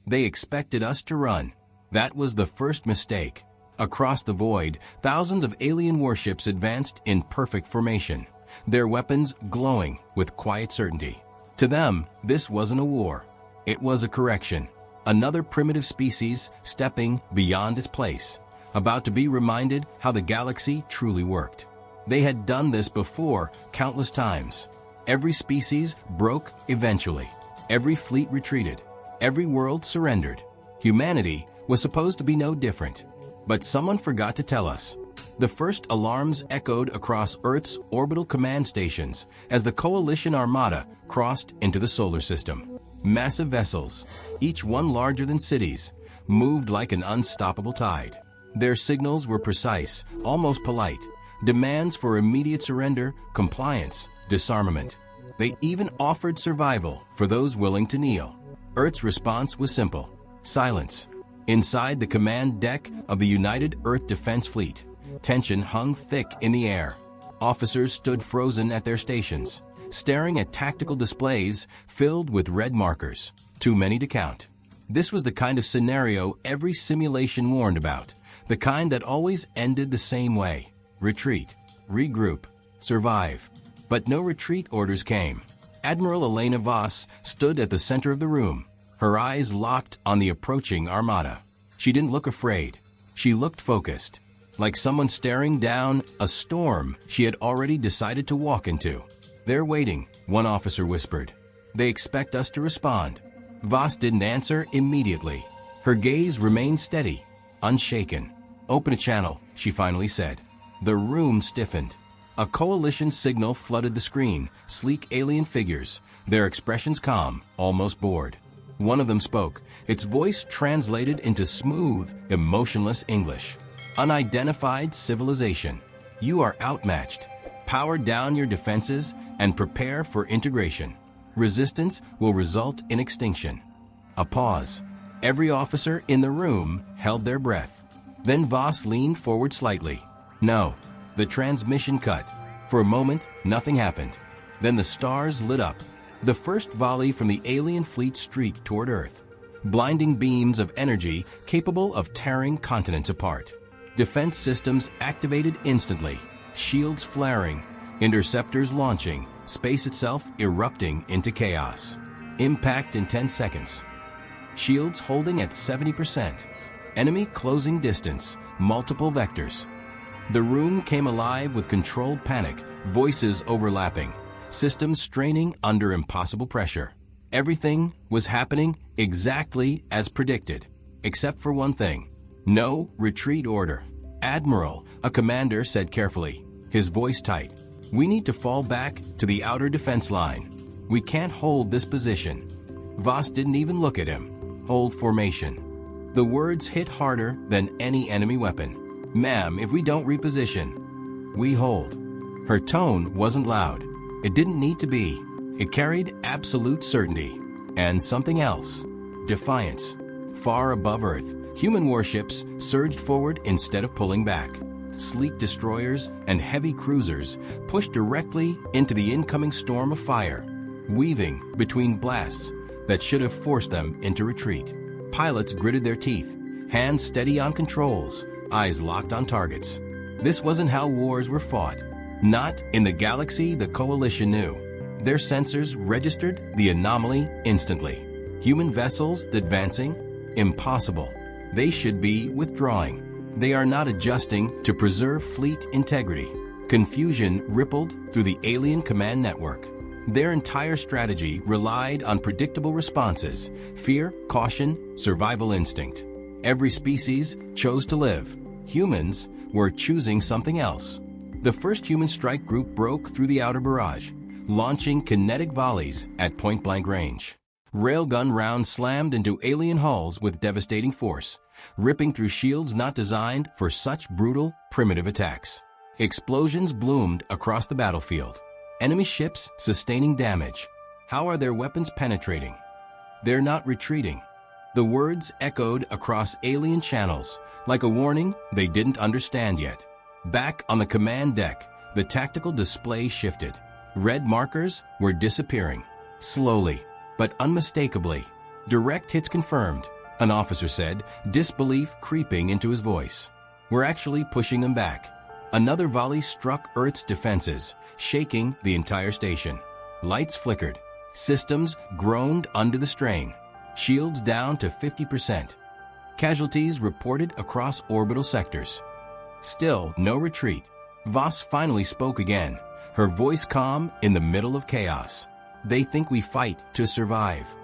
They expected us to run. That was the first mistake. Across the void, thousands of alien warships advanced in perfect formation, their weapons glowing with quiet certainty. To them, this wasn't a war. It was a correction. Another primitive species stepping beyond its place, about to be reminded how the galaxy truly worked. They had done this before countless times. Every species broke eventually. Every fleet retreated. Every world surrendered. Humanity was supposed to be no different. But someone forgot to tell us. The first alarms echoed across Earth's orbital command stations as the Coalition Armada crossed into the solar system. Massive vessels, each one larger than cities, moved like an unstoppable tide. Their signals were precise, almost polite. Demands for immediate surrender, compliance, disarmament. They even offered survival for those willing to kneel. Earth's response was simple: silence. Inside the command deck of the United Earth Defense Fleet, tension hung thick in the air. Officers stood frozen at their stations, staring at tactical displays filled with red markers, too many to count. This was the kind of scenario every simulation warned about, the kind that always ended the same way: retreat, regroup, survive. But no retreat orders came. Admiral Elena Voss stood at the center of the room, her eyes locked on the approaching armada. She didn't look afraid. She looked focused, like someone staring down a storm she had already decided to walk into. "They're waiting," one officer whispered. "They expect us to respond." Voss didn't answer immediately. Her gaze remained steady, unshaken. "Open a channel," she finally said. The room stiffened. A coalition signal flooded the screen, sleek alien figures, their expressions calm, almost bored. One of them spoke, its voice translated into smooth, emotionless English. "Unidentified civilization. You are outmatched. Power down your defenses and prepare for integration. Resistance will result in extinction." A pause. Every officer in the room held their breath. Then Voss leaned forward slightly. "No." The transmission cut. For a moment, nothing happened. Then the stars lit up. The first volley from the alien fleet streaked toward Earth. Blinding beams of energy capable of tearing continents apart. Defense systems activated instantly. Shields flaring. Interceptors launching. Space itself erupting into chaos. Impact in 10 seconds. Shields holding at 70%. Enemy closing distance. Multiple vectors. The room came alive with controlled panic, voices overlapping, systems straining under impossible pressure. Everything was happening exactly as predicted, except for one thing: no retreat order. "Admiral," a commander said carefully, his voice tight, "we need to fall back to the outer defense line. We can't hold this position." Voss didn't even look at him. "Hold formation." The words hit harder than any enemy weapon. "Ma'am, if we don't reposition, we hold." Her tone wasn't loud. It didn't need to be. It carried absolute certainty. And something else: defiance. Far above Earth, human warships surged forward instead of pulling back. Sleek destroyers and heavy cruisers pushed directly into the incoming storm of fire, weaving between blasts that should have forced them into retreat. Pilots gritted their teeth, hands steady on controls, eyes locked on targets. This wasn't how wars were fought. Not in the galaxy the Coalition knew. Their sensors registered the anomaly instantly. Human vessels advancing? Impossible. They should be withdrawing. They are not adjusting to preserve fleet integrity. Confusion rippled through the alien command network. Their entire strategy relied on predictable responses: fear, caution, survival instinct. Every species chose to live. Humans were choosing something else. The first human strike group broke through the outer barrage, launching kinetic volleys at point-blank range. Railgun rounds slammed into alien hulls with devastating force, ripping through shields not designed for such brutal, primitive attacks. Explosions bloomed across the battlefield. Enemy ships sustaining damage. How are their weapons penetrating? They're not retreating. The words echoed across alien channels, like a warning they didn't understand yet. Back on the command deck, the tactical display shifted. Red markers were disappearing, slowly, but unmistakably. Direct hits confirmed. An officer said, disbelief creeping into his voice. We're actually pushing them back. Another volley struck Earth's defenses, shaking the entire station. Lights flickered. Systems groaned under the strain. Shields down to 50%. Casualties reported across orbital sectors. Still no retreat. Voss finally spoke again, her voice calm in the middle of chaos. They think we fight to survive.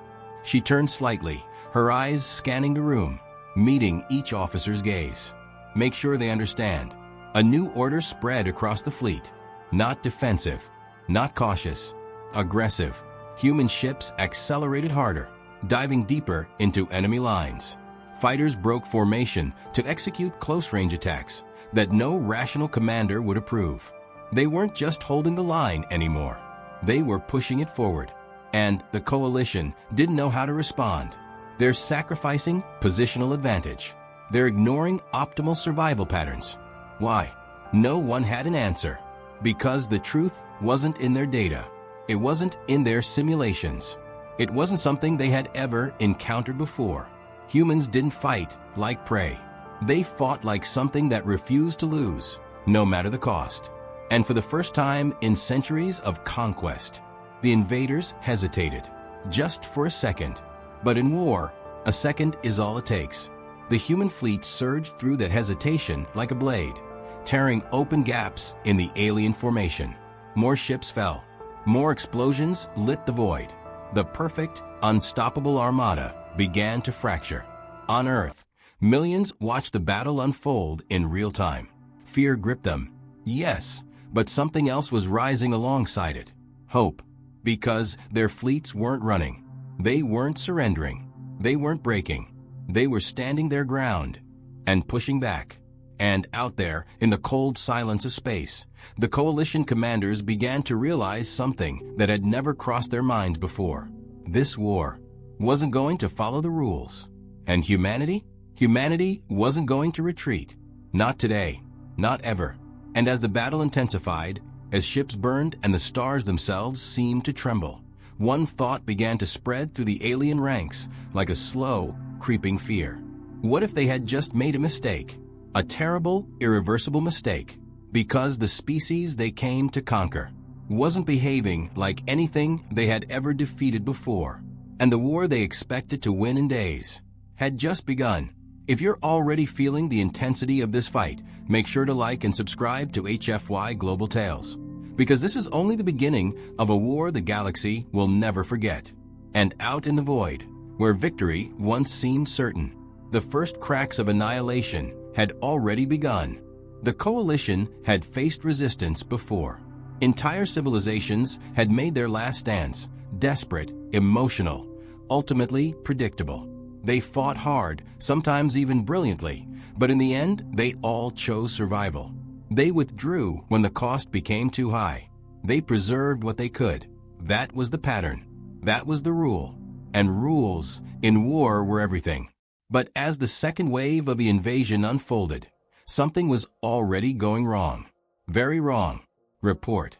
She turned slightly, her eyes scanning the room, meeting each officer's gaze. Make sure they understand. A new order spread across the fleet. Not defensive, not cautious, aggressive. Human ships accelerated harder, diving deeper into enemy lines. Fighters broke formation to execute close-range attacks that no rational commander would approve. They weren't just holding the line anymore. They were pushing it forward. And the coalition didn't know how to respond. They're sacrificing positional advantage. They're ignoring optimal survival patterns. Why? No one had an answer. Because the truth wasn't in their data. It wasn't in their simulations. It wasn't something they had ever encountered before. Humans didn't fight like prey. They fought like something that refused to lose, no matter the cost. And for the first time in centuries of conquest, the invaders hesitated, just for a second. But in war, a second is all it takes. The human fleet surged through that hesitation like a blade, tearing open gaps in the alien formation. More ships fell. More explosions lit the void. The perfect, unstoppable armada began to fracture. On Earth, millions watched the battle unfold in real time. Fear gripped them. Yes, but something else was rising alongside it. Hope. Because their fleets weren't running. They weren't surrendering. They weren't breaking. They were standing their ground and pushing back. And out there, in the cold silence of space, the coalition commanders began to realize something that had never crossed their minds before. This war wasn't going to follow the rules. And humanity? Humanity wasn't going to retreat. Not today. Not ever. And as the battle intensified, as ships burned and the stars themselves seemed to tremble, one thought began to spread through the alien ranks like a slow, creeping fear. What if they had just made a mistake? A terrible, irreversible mistake, because the species they came to conquer wasn't behaving like anything they had ever defeated before, and the war they expected to win in days had just begun. If you're already feeling the intensity of this fight, make sure to like and subscribe to HFY Global Tales, because this is only the beginning of a war the galaxy will never forget. And out in the void, where victory once seemed certain, the first cracks of annihilation had already begun. The coalition had faced resistance before. Entire civilizations had made their last stands, desperate, emotional, ultimately predictable. They fought hard, sometimes even brilliantly, but in the end, they all chose survival. They withdrew when the cost became too high. They preserved what they could. That was the pattern. That was the rule. And rules in war were everything. But as the second wave of the invasion unfolded, something was already going wrong. Very wrong. Report.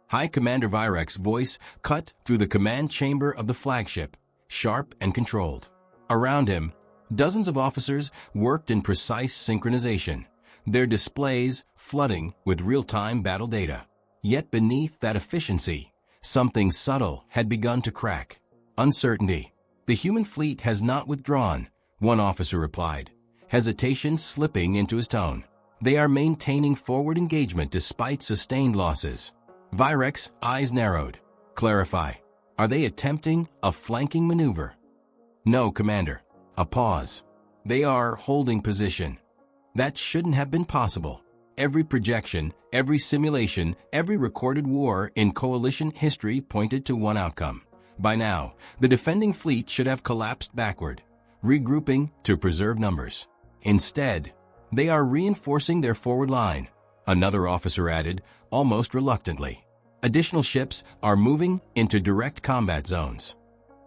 High Commander Virek's voice cut through the command chamber of the flagship, sharp and controlled. Around him, dozens of officers worked in precise synchronization, their displays flooding with real-time battle data. Yet beneath that efficiency, something subtle had begun to crack. Uncertainty. The human fleet has not withdrawn, one officer replied, hesitation slipping into his tone. They are maintaining forward engagement despite sustained losses. Virek's eyes narrowed. Clarify. Are they attempting a flanking maneuver? No, Commander. A pause. They are holding position. That shouldn't have been possible. Every projection, every simulation, every recorded war in coalition history pointed to one outcome. By now, the defending fleet should have collapsed backward, regrouping to preserve numbers. Instead, they are reinforcing their forward line, another officer added, almost reluctantly. Additional ships are moving into direct combat zones.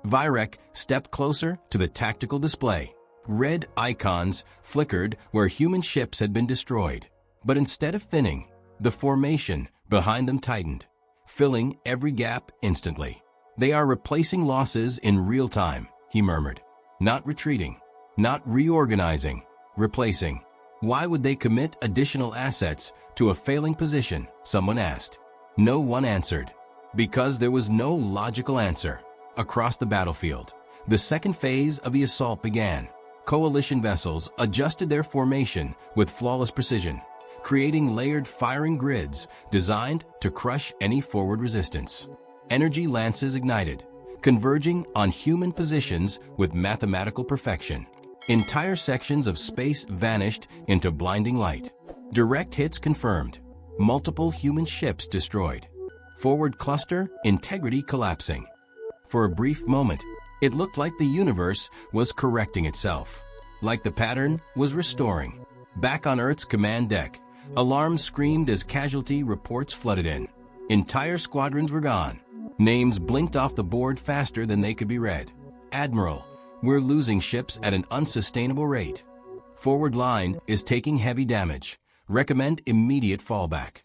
Virek stepped closer to the tactical display. Red icons flickered where human ships had been destroyed. But instead of thinning, the formation behind them tightened, filling every gap instantly. They are replacing losses in real time, he murmured. Not retreating, Not reorganizing, replacing. Why would they commit additional assets to a failing position? Someone asked. No one answered. Because there was no logical answer. Across the battlefield, the second phase of the assault began. Coalition vessels adjusted their formation with flawless precision, creating layered firing grids designed to crush any forward resistance. Energy lances ignited, converging on human positions with mathematical perfection. Entire sections of space vanished into blinding light. Direct hits confirmed. Multiple human ships destroyed. Forward cluster integrity collapsing. For a brief moment, it looked like the universe was correcting itself, like the pattern was restoring. Back on Earth's command deck, alarms screamed as casualty reports flooded in. Entire squadrons were gone. Names blinked off the board faster than they could be read. Admiral, we're losing ships at an unsustainable rate. Forward line is taking heavy damage. Recommend immediate fallback.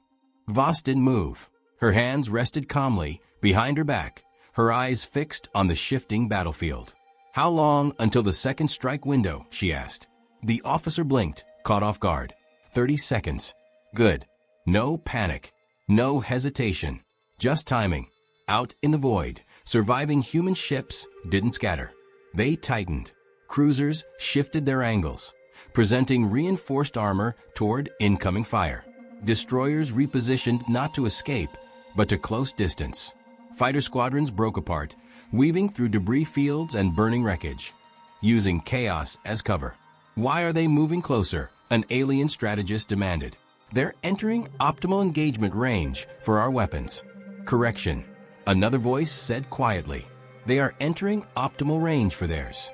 Voss didn't move. Her hands rested calmly behind her back, her eyes fixed on the shifting battlefield. How long until the second strike window? She asked. The officer blinked, caught off guard. 30 seconds. Good. No panic. No hesitation. Just timing. Out in the void, surviving human ships didn't scatter. They tightened. Cruisers shifted their angles, presenting reinforced armor toward incoming fire. Destroyers repositioned not to escape, but to close distance. Fighter squadrons broke apart, weaving through debris fields and burning wreckage, using chaos as cover. Why are they moving closer? An alien strategist demanded. They're entering optimal engagement range for our weapons. Correction. Another voice said quietly. They are entering optimal range for theirs.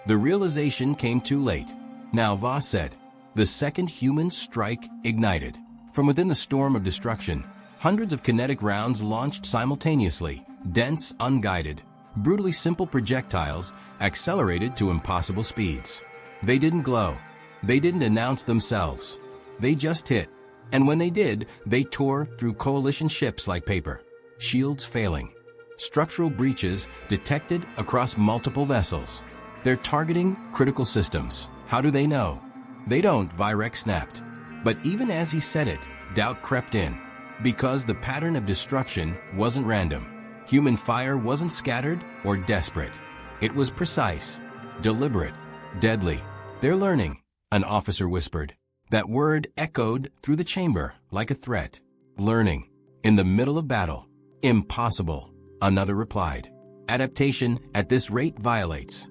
The realization came too late. Now Voss said. The second human strike ignited. From within the storm of destruction, hundreds of kinetic rounds launched simultaneously, dense, unguided, brutally simple projectiles accelerated to impossible speeds. They didn't glow. They didn't announce themselves. They just hit. And when they did, they tore through coalition ships like paper. Shields failing. Structural breaches detected across multiple vessels. They're targeting critical systems. How do they know? They don't, Vyrek snapped. But even as he said it, doubt crept in. Because the pattern of destruction wasn't random. Human fire wasn't scattered or desperate. It was precise, deliberate, deadly. They're learning, an officer whispered. That word echoed through the chamber like a threat. Learning. In the middle of battle. Impossible, another replied. Adaptation at this rate violates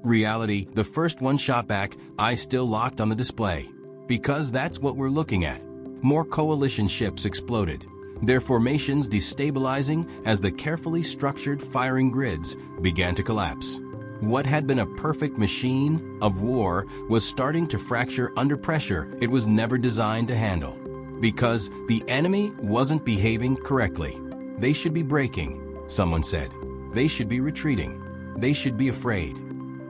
reality. The first one shot back, eyes still locked on the display. Because that's what we're looking at. More coalition ships exploded, their formations destabilizing as the carefully structured firing grids began to collapse. What had been a perfect machine of war was starting to fracture under pressure it was never designed to handle. Because the enemy wasn't behaving correctly. They should be breaking, someone said. They should be retreating. They should be afraid.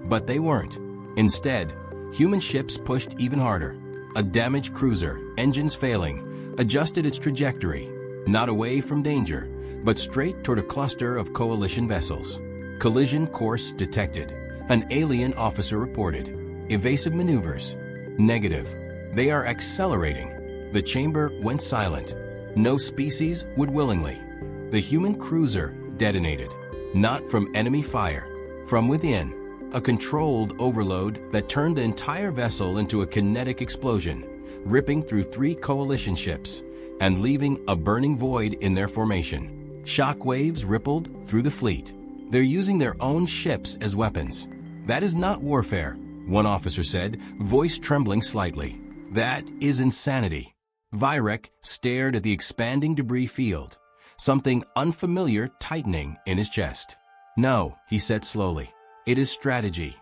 But they weren't. Instead, human ships pushed even harder. A damaged cruiser, engines failing, adjusted its trajectory, not away from danger, but straight toward a cluster of coalition vessels. Collision course detected. An alien officer reported. Evasive maneuvers. Negative. They are accelerating. The chamber went silent. No species would willingly. The human cruiser detonated. Not from enemy fire. From within. A controlled overload that turned the entire vessel into a kinetic explosion, ripping through 3 coalition ships and leaving a burning void in their formation. Shock waves rippled through the fleet. They're using their own ships as weapons. That is not warfare, one officer said, voice trembling slightly. That is insanity. Vyrek stared at the expanding debris field, something unfamiliar tightening in his chest. No, he said slowly. It is strategy.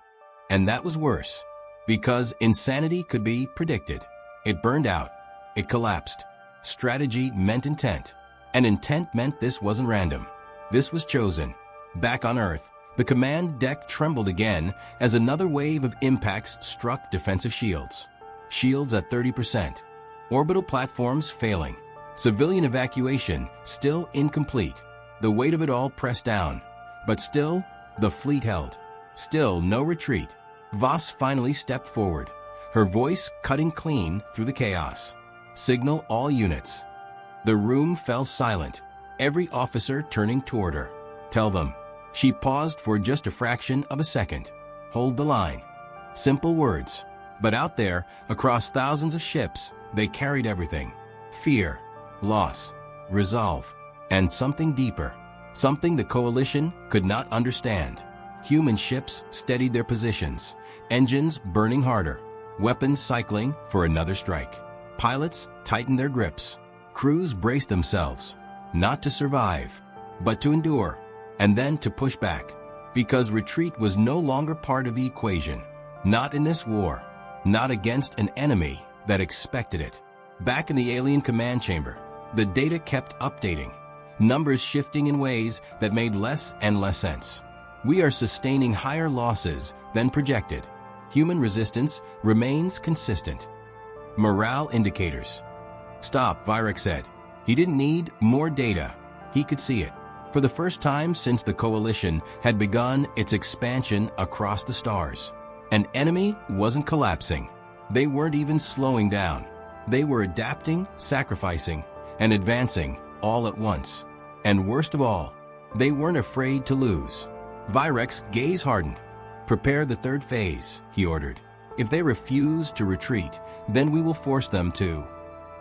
And that was worse, because insanity could be predicted. It burned out. It collapsed. Strategy meant intent, and intent meant this wasn't random. This was chosen. Back on Earth, the command deck trembled again as another wave of impacts struck defensive shields. Shields at 30%. Orbital platforms failing. Civilian evacuation still incomplete. The weight of it all pressed down. But still, the fleet held. Still no retreat. Voss finally stepped forward, her voice cutting clean through the chaos. "Signal all units." The room fell silent, every officer turning toward her. "Tell them." She paused for just a fraction of a second. "Hold the line." Simple words, but out there, across thousands of ships, they carried everything. Fear, loss, resolve, and something deeper. Something the Coalition could not understand. Human ships steadied their positions, engines burning harder, weapons cycling for another strike. Pilots tightened their grips. Crews braced themselves, not to survive, but to endure, and then to push back. Because retreat was no longer part of the equation. Not in this war, not against an enemy that expected it. Back in the alien command chamber, the data kept updating, numbers shifting in ways that made less and less sense. "We are sustaining higher losses than projected. Human resistance remains consistent." Morale indicators. "Stop," Vyrek said. He didn't need more data. He could see it. For the first time since the Coalition had begun its expansion across the stars, an enemy wasn't collapsing. They weren't even slowing down. They were adapting, sacrificing, and advancing all at once. And worst of all, they weren't afraid to lose. Vyrek's gaze hardened. "Prepare the third phase," he ordered. "If they refuse to retreat, then we will force them to."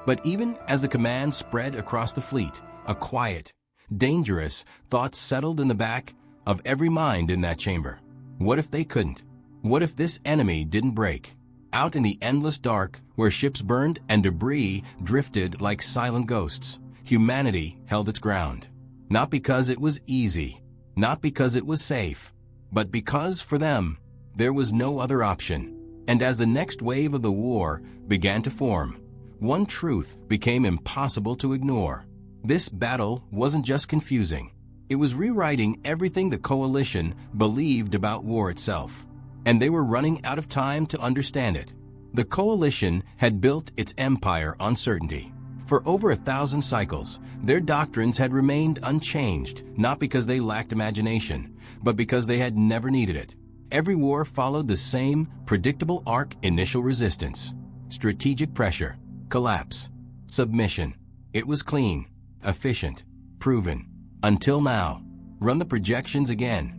But even as the command spread across the fleet, a quiet, dangerous thought settled in the back of every mind in that chamber. What if they couldn't? What if this enemy didn't break? Out in the endless dark, where ships burned and debris drifted like silent ghosts, humanity held its ground. Not because it was easy, not because it was safe, but because, for them, there was no other option. And as the next wave of the war began to form, one truth became impossible to ignore. This battle wasn't just confusing. It was rewriting everything the Coalition believed about war itself. And they were running out of time to understand it. The Coalition had built its empire on certainty. For over 1,000 cycles, their doctrines had remained unchanged, not because they lacked imagination, but because they had never needed it. Every war followed the same predictable arc: initial resistance, strategic pressure, collapse, submission. It was clean, efficient, proven. Until now. Run the projections again.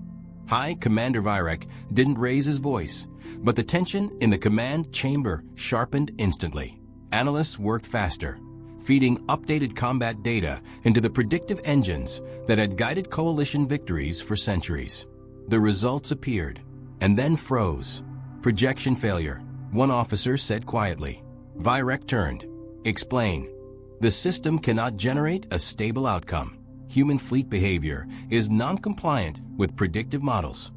High Commander Vyrek didn't raise his voice, but the tension in the command chamber sharpened instantly. Analysts worked faster, feeding updated combat data into the predictive engines that had guided Coalition victories for centuries. The results appeared, and then froze. "Projection failure," one officer said quietly. Vyrek turned. "Explain." "The system cannot generate a stable outcome. Human fleet behavior is non-compliant with predictive models."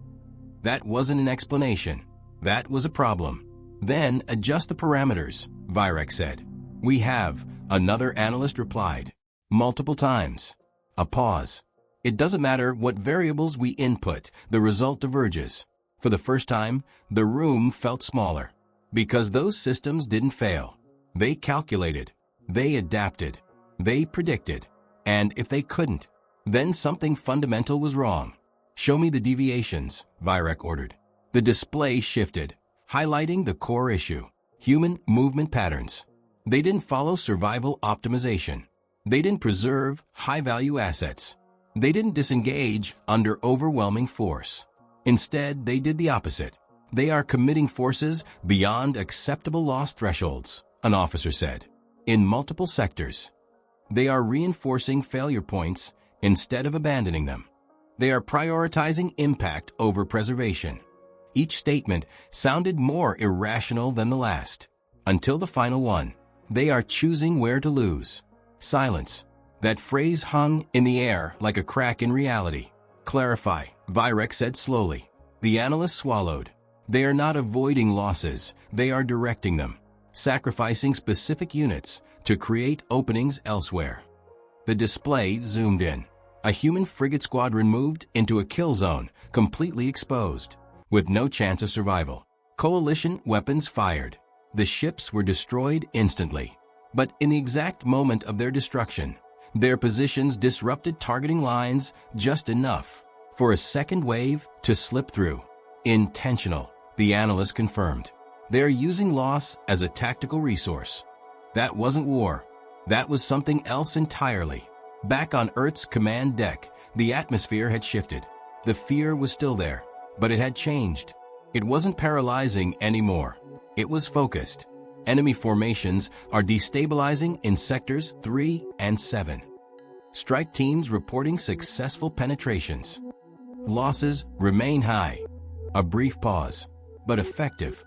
That wasn't an explanation. That was a problem. "Then adjust the parameters," Vyrek said. "We have," another analyst replied. "Multiple times." A pause. "It doesn't matter what variables we input, the result diverges." For the first time, the room felt smaller. Because those systems didn't fail. They calculated. They adapted. They predicted. And if they couldn't, then something fundamental was wrong. "Show me the deviations," Vyrek ordered. The display shifted, highlighting the core issue: human movement patterns. They didn't follow survival optimization. They didn't preserve high-value assets. They didn't disengage under overwhelming force. Instead, they did the opposite. "They are committing forces beyond acceptable loss thresholds," an officer said. "In multiple sectors. They are reinforcing failure points instead of abandoning them. They are prioritizing impact over preservation." Each statement sounded more irrational than the last, until the final one. "They are choosing where to lose." Silence. That phrase hung in the air like a crack in reality. "Clarify," Vyrek said slowly. The analyst swallowed. "They are not avoiding losses, they are directing them, sacrificing specific units to create openings elsewhere." The display zoomed in. A human frigate squadron moved into a kill zone, completely exposed, with no chance of survival. Coalition weapons fired. The ships were destroyed instantly. But in the exact moment of their destruction, their positions disrupted targeting lines just enough for a second wave to slip through. Intentional, The analyst confirmed. They are using loss as a tactical resource. That wasn't war. That was something else entirely. Back on Earth's command deck, the atmosphere had shifted. The fear was still there, but it had changed. It wasn't paralyzing anymore. It was focused. Enemy formations are destabilizing in sectors 3 and 7. Strike teams reporting successful penetrations. Losses remain high. A brief pause, but effective.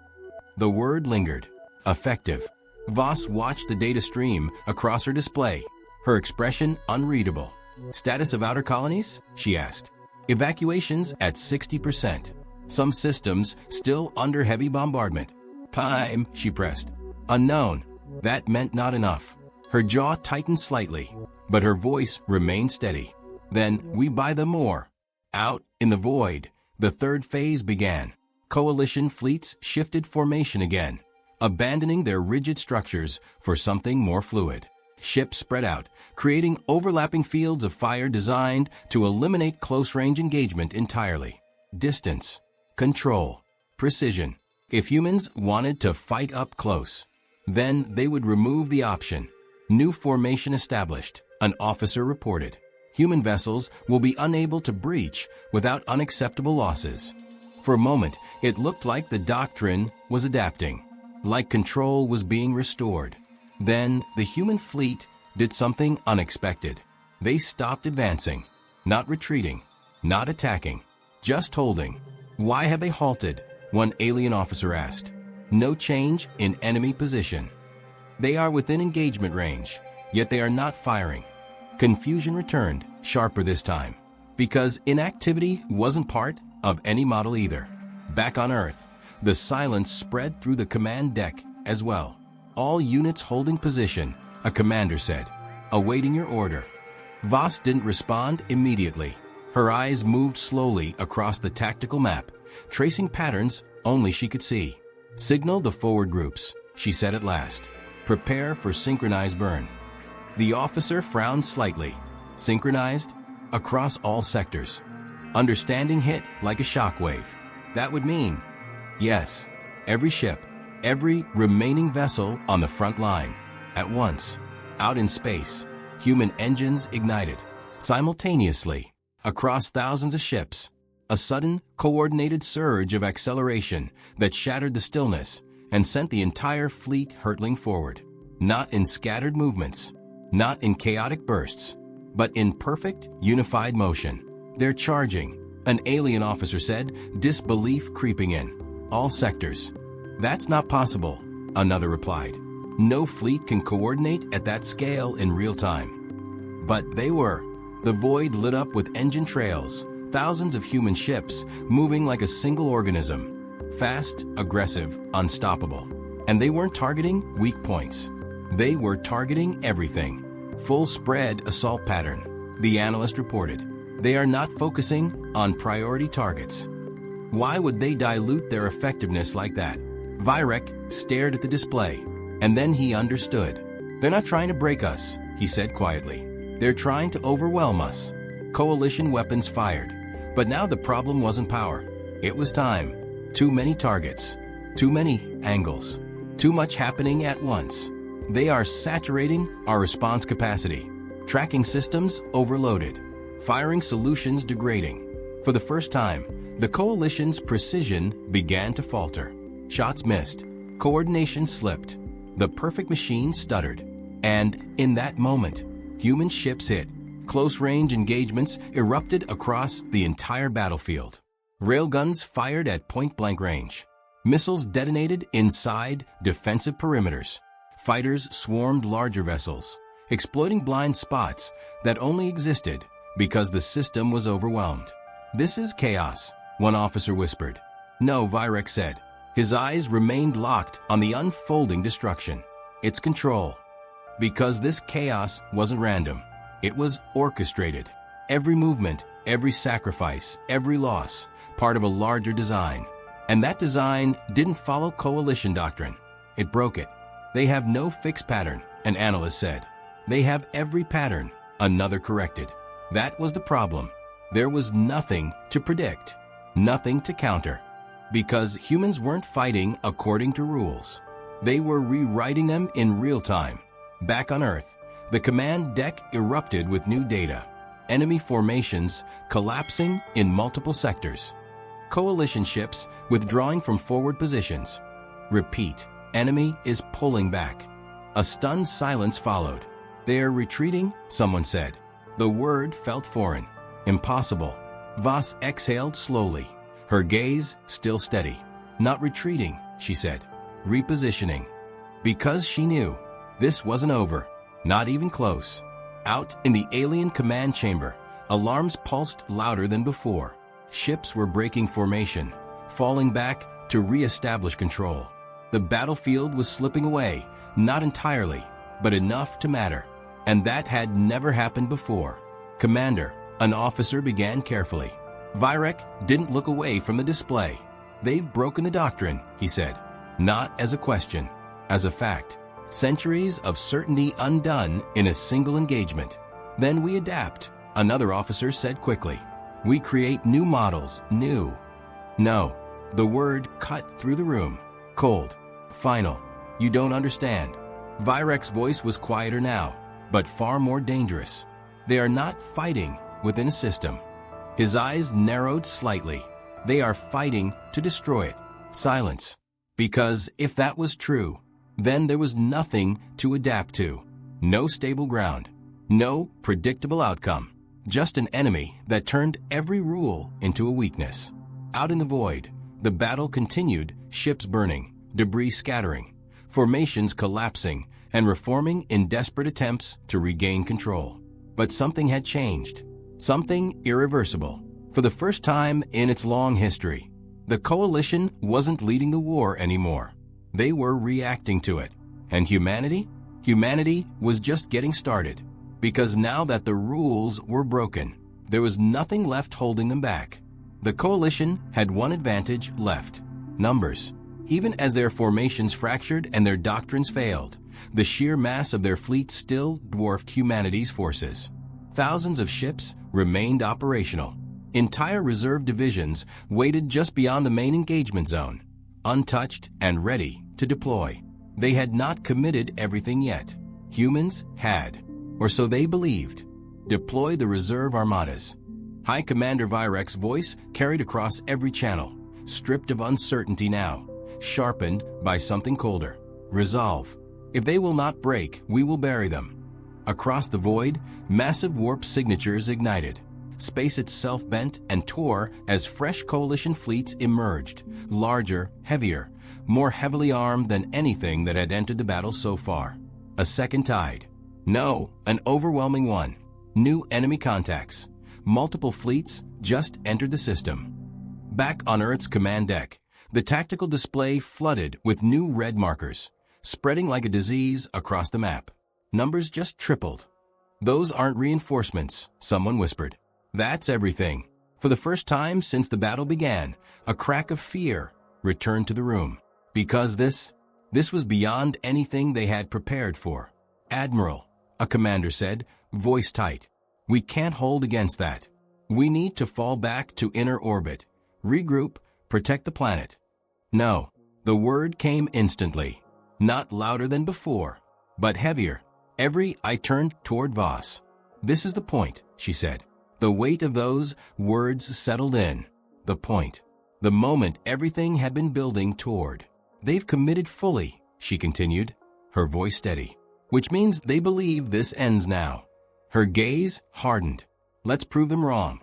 The word lingered. Effective. Voss watched the data stream across her display, her expression unreadable. Status of outer colonies? She asked. Evacuations at 60%. Some systems still under heavy bombardment. Time, she pressed. Unknown. That meant not enough. Her jaw tightened slightly, but her voice remained steady. Then we buy them more. Out in the void, the third phase began. Coalition fleets shifted formation again, abandoning their rigid structures for something more fluid. Ships spread out, creating overlapping fields of fire designed to eliminate close-range engagement entirely. Distance, control, precision. If humans wanted to fight up close, then they would remove the option. New formation established, an officer reported. Human vessels will be unable to breach without unacceptable losses. For a moment, it looked like the doctrine was adapting, like control was being restored. Then the human fleet did something unexpected. They stopped advancing, not retreating, not attacking, just holding. Why have they halted? One alien officer asked. No change in enemy position. They are within engagement range, yet they are not firing. Confusion returned, sharper this time, because inactivity wasn't part of any model either. Back on Earth, the silence spread through the command deck as well. All units holding position, a commander said, awaiting your order. Voss didn't respond immediately. Her eyes moved slowly across the tactical map, tracing patterns only she could see. Signal the forward groups, she said at last. Prepare for synchronized burn. The officer frowned slightly. Synchronized? Across all sectors. Understanding hit like a shockwave. That would mean, yes, every ship, every remaining vessel on the front line, at once, out in space, human engines ignited, simultaneously, across thousands of ships. A sudden, coordinated surge of acceleration that shattered the stillness and sent the entire fleet hurtling forward. Not in scattered movements, not in chaotic bursts, but in perfect, unified motion. They're charging, an alien officer said, disbelief creeping in. All sectors. That's not possible, another replied. No fleet can coordinate at that scale in real time. But they were. The void lit up with engine trails, thousands of human ships moving like a single organism. Fast, aggressive, unstoppable. And they weren't targeting weak points. They were targeting everything. Full spread assault pattern, the analyst reported. They are not focusing on priority targets. Why would they dilute their effectiveness like that? Vyrek stared at the display, and then he understood. They're not trying to break us, he said quietly. They're trying to overwhelm us. Coalition weapons fired. But now the problem wasn't power. It was time. Too many targets. Too many angles. Too much happening at once. They are saturating our response capacity. Tracking systems overloaded. Firing solutions degrading. For the first time, the coalition's precision began to falter. Shots missed. Coordination slipped. The perfect machine stuttered. And in that moment, human ships hit. Close-range engagements erupted across the entire battlefield. Railguns fired at point-blank range. Missiles detonated inside defensive perimeters. Fighters swarmed larger vessels, exploiting blind spots that only existed because the system was overwhelmed. This is chaos, one officer whispered. No, Vyrek said. His eyes remained locked on the unfolding destruction. It's control. Because this chaos wasn't random. It was orchestrated. Every movement, every sacrifice, every loss, part of a larger design. And that design didn't follow coalition doctrine. It broke it. They have no fixed pattern, an analyst said. They have every pattern, another corrected. That was the problem. There was nothing to predict, nothing to counter. Because humans weren't fighting according to rules. They were rewriting them in real time. Back on Earth, the command deck erupted with new data. Enemy formations collapsing in multiple sectors. Coalition ships withdrawing from forward positions. Repeat, enemy is pulling back. A stunned silence followed. They are retreating, someone said. The word felt foreign. Impossible. Voss exhaled slowly, her gaze still steady. Not retreating, she said. Repositioning. Because she knew this wasn't over. Not even close. Out in the alien command chamber, alarms pulsed louder than before. Ships were breaking formation, falling back to re-establish control. The battlefield was slipping away, not entirely, but enough to matter. And that had never happened before. Commander, an officer began carefully. Vyrek didn't look away from the display. They've broken the doctrine, he said. Not as a question, as a fact. Centuries of certainty undone in a single engagement. Then we adapt, another officer said quickly. We create new models, new. No, the word cut through the room. Cold. Final. You don't understand. Vyrek's voice was quieter now, but far more dangerous. They are not fighting within a system. His eyes narrowed slightly. They are fighting to destroy it. Silence. Because if that was true, then there was nothing to adapt to. No stable ground. No predictable outcome. Just an enemy that turned every rule into a weakness. Out in the void, the battle continued, ships burning, debris scattering, formations collapsing, and reforming in desperate attempts to regain control. But something had changed. Something irreversible. For the first time in its long history, the coalition wasn't leading the war anymore. They were reacting to it. And humanity? Humanity was just getting started. Because now that the rules were broken, there was nothing left holding them back. The coalition had one advantage left: numbers. Even as their formations fractured and their doctrines failed, the sheer mass of their fleet still dwarfed humanity's forces. Thousands of ships remained operational. Entire reserve divisions waited just beyond the main engagement zone, untouched and ready to deploy. They had not committed everything yet. Humans had, or so they believed. Deploy the reserve armadas. High Commander Vyrek's voice carried across every channel, stripped of uncertainty now, sharpened by something colder. Resolve. If they will not break, we will bury them. Across the void, massive warp signatures ignited. Space itself bent and tore as fresh coalition fleets emerged, larger, heavier, more heavily armed than anything that had entered the battle so far. A second tide. No, an overwhelming one. New enemy contacts. Multiple fleets just entered the system. Back on Earth's command deck, the tactical display flooded with new red markers, spreading like a disease across the map. Numbers just tripled. Those aren't reinforcements, someone whispered. That's everything. For the first time since the battle began, a crack of fear returned to the room. Because this was beyond anything they had prepared for. Admiral, a commander said, voice tight. We can't hold against that. We need to fall back to inner orbit, regroup, protect the planet. No, the word came instantly. Not louder than before, but heavier. I turned toward Voss. This is the point, she said. The weight of those words settled in. The point. The moment everything had been building toward. They've committed fully, she continued, her voice steady. Which means they believe this ends now. Her gaze hardened. Let's prove them wrong.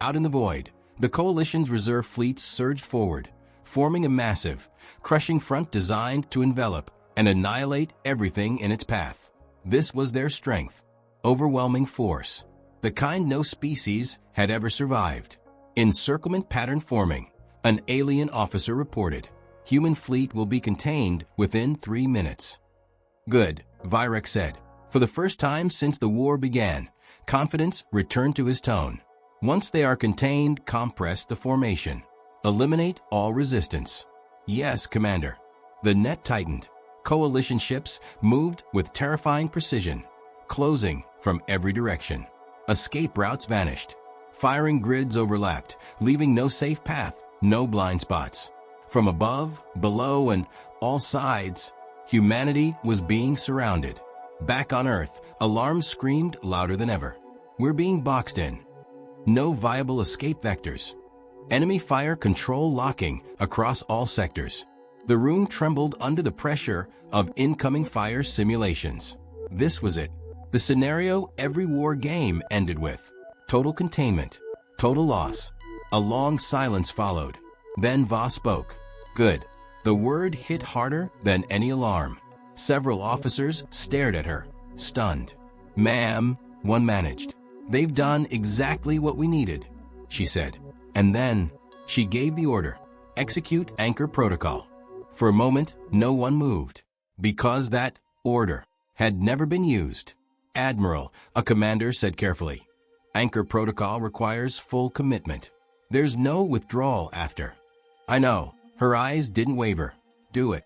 Out in the void, the coalition's reserve fleets surged forward, forming a massive, crushing front designed to envelop and annihilate everything in its path. This was their strength. Overwhelming force. The kind no species had ever survived. Encirclement pattern forming. An alien officer reported. Human fleet will be contained within 3 minutes. Good, Vyrek said. For the first time since the war began, confidence returned to his tone. Once they are contained, compress the formation. Eliminate all resistance. Yes, Commander. The net tightened. Coalition ships moved with terrifying precision, closing from every direction. Escape routes vanished. Firing grids overlapped, leaving no safe path, no blind spots. From above, below, and all sides, humanity was being surrounded. Back on Earth, alarms screamed louder than ever. We're being boxed in. No viable escape vectors. Enemy fire control locking across all sectors. The room trembled under the pressure of incoming fire simulations. This was it. The scenario every war game ended with. Total containment. Total loss. A long silence followed. Then Voss spoke. Good. The word hit harder than any alarm. Several officers stared at her, stunned. Ma'am, one managed. They've done exactly what we needed, she said. And then she gave the order. Execute anchor protocol. For a moment, no one moved. Because that order had never been used. Admiral, a commander said carefully. Anchor protocol requires full commitment. There's no withdrawal after. I know. Her eyes didn't waver. Do it.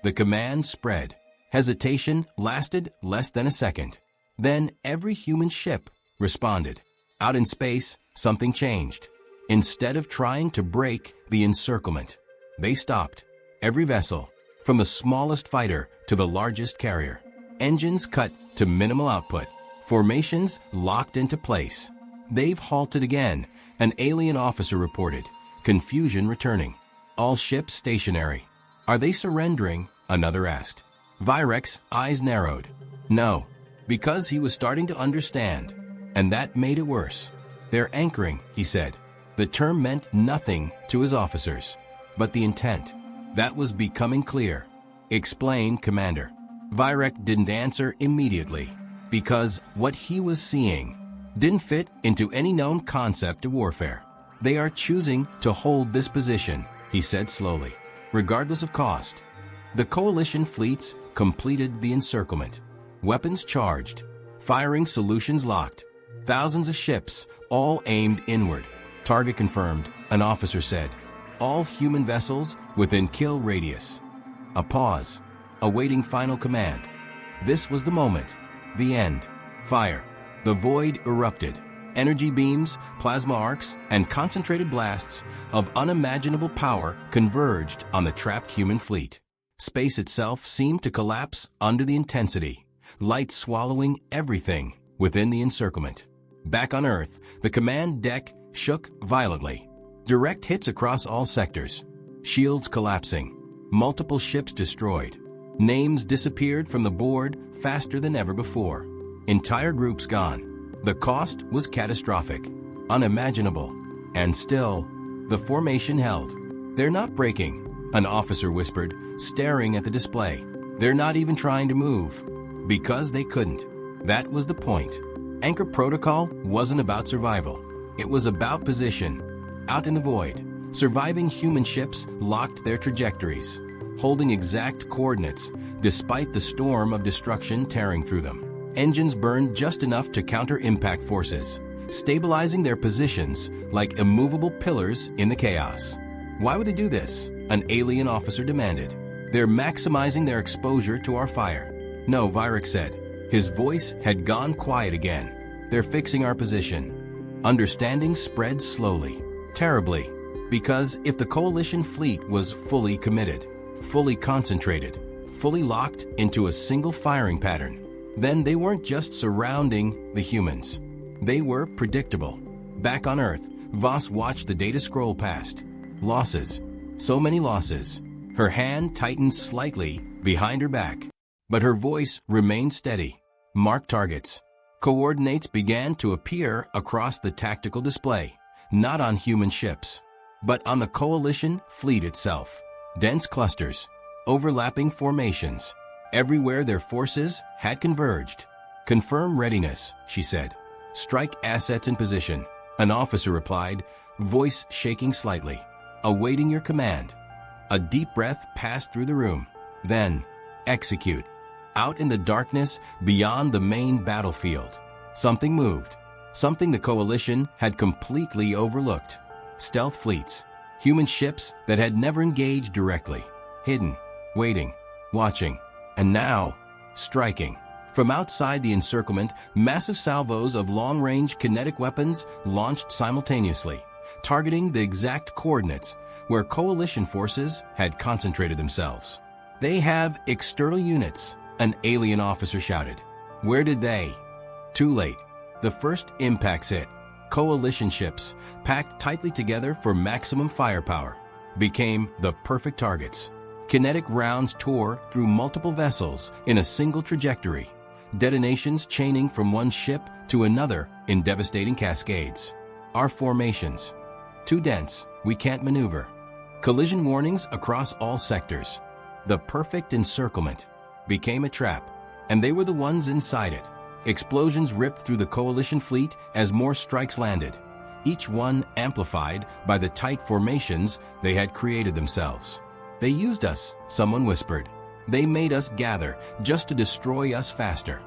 The command spread. Hesitation lasted less than a second. Then every human ship responded. Out in space, something changed. Instead of trying to break the encirclement, they stopped. Every vessel, from the smallest fighter to the largest carrier. Engines cut to minimal output. Formations locked into place. They've halted again, an alien officer reported. Confusion returning. All ships stationary. Are they surrendering? Another asked. Virek's eyes narrowed. No, because he was starting to understand, and that made it worse. They're anchoring, he said. The term meant nothing to his officers, but the intent, that was becoming clear. Explain, Commander. Virek didn't answer immediately, because what he was seeing didn't fit into any known concept of warfare. They are choosing to hold this position, he said slowly, regardless of cost. The coalition fleets completed the encirclement. Weapons charged, firing solutions locked. Thousands of ships, all aimed inward. Target confirmed, an officer said. All human vessels within kill radius. A pause, awaiting final command. This was the moment. The end. Fire. The void erupted. Energy beams, plasma arcs, and concentrated blasts of unimaginable power converged on the trapped human fleet. Space itself seemed to collapse under the intensity, light swallowing everything within the encirclement. Back on Earth, the command deck shook violently. Direct hits across all sectors. Shields collapsing. Multiple ships destroyed. Names disappeared from the board faster than ever before. Entire groups gone. The cost was catastrophic, unimaginable, and still, the formation held. They're not breaking, an officer whispered, staring at the display. They're not even trying to move, because they couldn't. That was the point. Anchor protocol wasn't about survival. It was about position. Out in the void, surviving human ships locked their trajectories, holding exact coordinates despite the storm of destruction tearing through them. Engines burned just enough to counter impact forces, stabilizing their positions like immovable pillars in the chaos. Why would they do this? An alien officer demanded. They're maximizing their exposure to our fire. No, Virek said. His voice had gone quiet again. They're fixing our position. Understanding spread slowly, terribly, because if the coalition fleet was fully committed, fully concentrated, fully locked into a single firing pattern, then they weren't just surrounding the humans. They were predictable. Back on Earth, Voss watched the data scroll past. Losses. So many losses. Her hand tightened slightly behind her back, but her voice remained steady. Mark targets. Coordinates began to appear across the tactical display, not on human ships, but on the coalition fleet itself. Dense clusters, overlapping formations. Everywhere their forces had converged. Confirm readiness, she said. Strike assets in position, an officer replied, voice shaking slightly. Awaiting your command. A deep breath passed through the room. Then, execute. Out in the darkness beyond the main battlefield, something moved. Something the coalition had completely overlooked. Stealth fleets, human ships that had never engaged directly. Hidden, waiting, watching. And now, striking. From outside the encirclement, massive salvos of long-range kinetic weapons launched simultaneously, targeting the exact coordinates where coalition forces had concentrated themselves. "They have external units," an alien officer shouted. Where did they? Too late. The first impacts hit. Coalition ships, packed tightly together for maximum firepower, became the perfect targets. Kinetic rounds tore through multiple vessels in a single trajectory, detonations chaining from one ship to another in devastating cascades. Our formations. Too dense, we can't maneuver. Collision warnings across all sectors. The perfect encirclement became a trap, and they were the ones inside it. Explosions ripped through the coalition fleet as more strikes landed, each one amplified by the tight formations they had created themselves. "They used us," someone whispered. "They made us gather just to destroy us faster."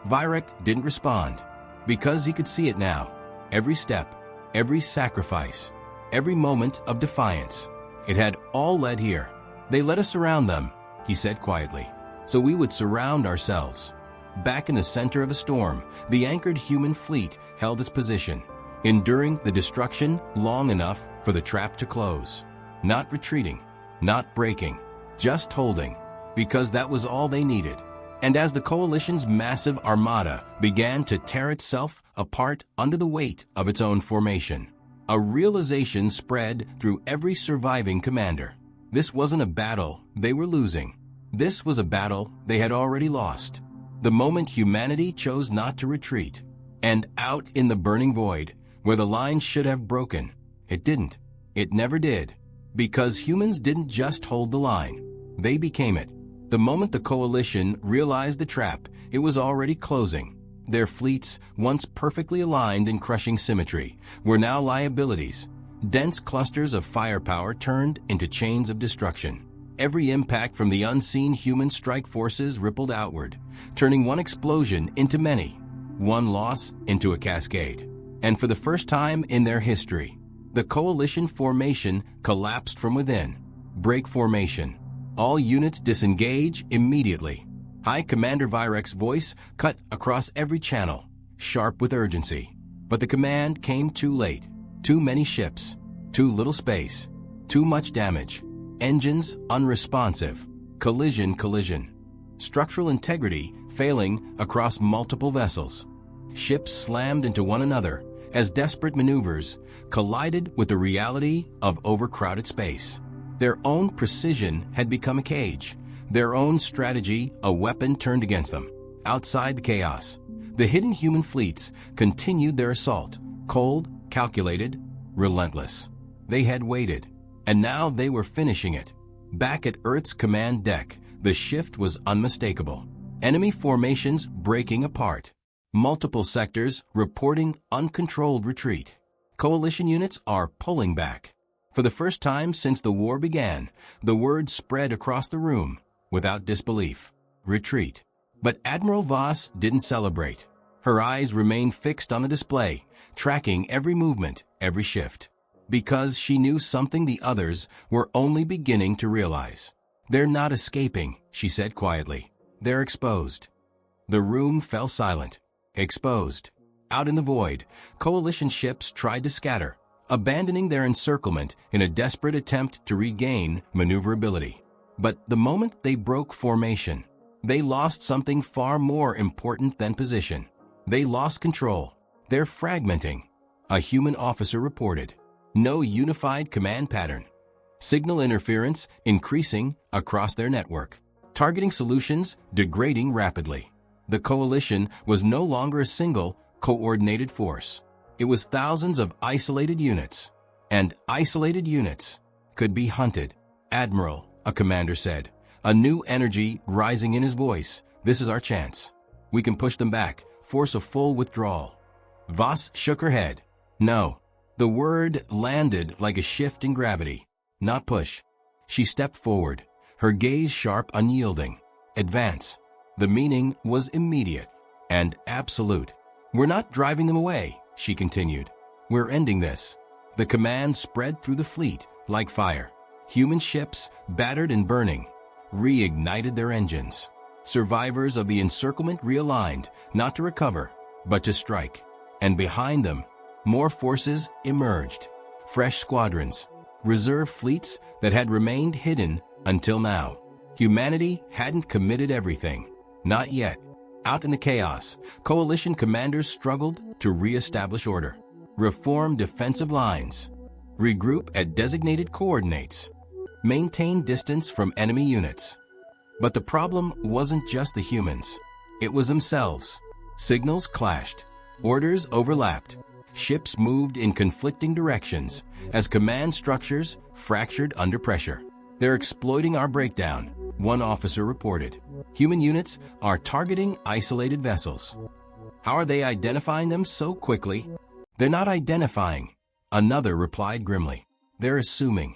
Vyrek didn't respond, because he could see it now. Every step, every sacrifice, every moment of defiance. It had all led here. "They let us surround them," he said quietly, "so we would surround ourselves." Back in the center of a storm, the anchored human fleet held its position, enduring the destruction long enough for the trap to close. Not retreating, not breaking, just holding, because that was all they needed. And as the coalition's massive armada began to tear itself apart under the weight of its own formation, a realization spread through every surviving commander. This wasn't a battle they were losing. This was a battle they had already lost. The moment humanity chose not to retreat, and out in the burning void, where the line should have broken, it didn't. It never did. Because humans didn't just hold the line. They became it. The moment the coalition realized the trap, it was already closing. Their fleets, once perfectly aligned in crushing symmetry, were now liabilities. Dense clusters of firepower turned into chains of destruction. Every impact from the unseen human strike forces rippled outward, turning one explosion into many, one loss into a cascade. And for the first time in their history, the coalition formation collapsed from within. Break formation. All units disengage immediately. High Commander Vyrek's voice cut across every channel, sharp with urgency. But the command came too late. Too many ships, too little space, too much damage. Engines unresponsive. Collision. Structural integrity failing across multiple vessels. Ships slammed into one another as desperate maneuvers collided with the reality of overcrowded space. Their own precision had become a cage, their own strategy a weapon turned against them. Outside the chaos, the hidden human fleets continued their assault, cold, calculated, relentless. They had waited, and now they were finishing it. Back at Earth's command deck, the shift was unmistakable. Enemy formations breaking apart. Multiple sectors reporting uncontrolled retreat. Coalition units are pulling back. For the first time since the war began, the word spread across the room without disbelief. Retreat. But Admiral Voss didn't celebrate. Her eyes remained fixed on the display, tracking every movement, every shift. Because she knew something the others were only beginning to realize. "They're not escaping," she said quietly. "They're exposed." The room fell silent. Exposed. Out in the void, coalition ships tried to scatter, abandoning their encirclement in a desperate attempt to regain maneuverability. But the moment they broke formation, they lost something far more important than position. They lost control. "They're fragmenting," a human officer reported. No unified command pattern. Signal interference increasing across their network. Targeting solutions degrading rapidly. The coalition was no longer a single, coordinated force. It was thousands of isolated units. And isolated units could be hunted. "Admiral," a commander said, a new energy rising in his voice, "this is our chance. We can push them back, force a full withdrawal." Voss shook her head. "No." The word landed like a shift in gravity. "Not push." She stepped forward, her gaze sharp, unyielding. "Advance." The meaning was immediate and absolute. "We're not driving them away," she continued. "We're ending this." The command spread through the fleet like fire. Human ships, battered and burning, reignited their engines. Survivors of the encirclement realigned, not to recover, but to strike. And behind them, more forces emerged. fresh squadrons, reserve fleets that had remained hidden until now. Humanity hadn't committed everything. Not yet. Out in the chaos, coalition commanders struggled to re-establish order, reform defensive lines, regroup at designated coordinates, maintain distance from enemy units. But the problem wasn't just the humans. It was themselves. Signals clashed. Orders overlapped. Ships moved in conflicting directions as command structures fractured under pressure. "They're exploiting our breakdown," one officer reported. "Human units are targeting isolated vessels." "How are they identifying them so quickly?" "They're not identifying," another replied grimly. "They're assuming."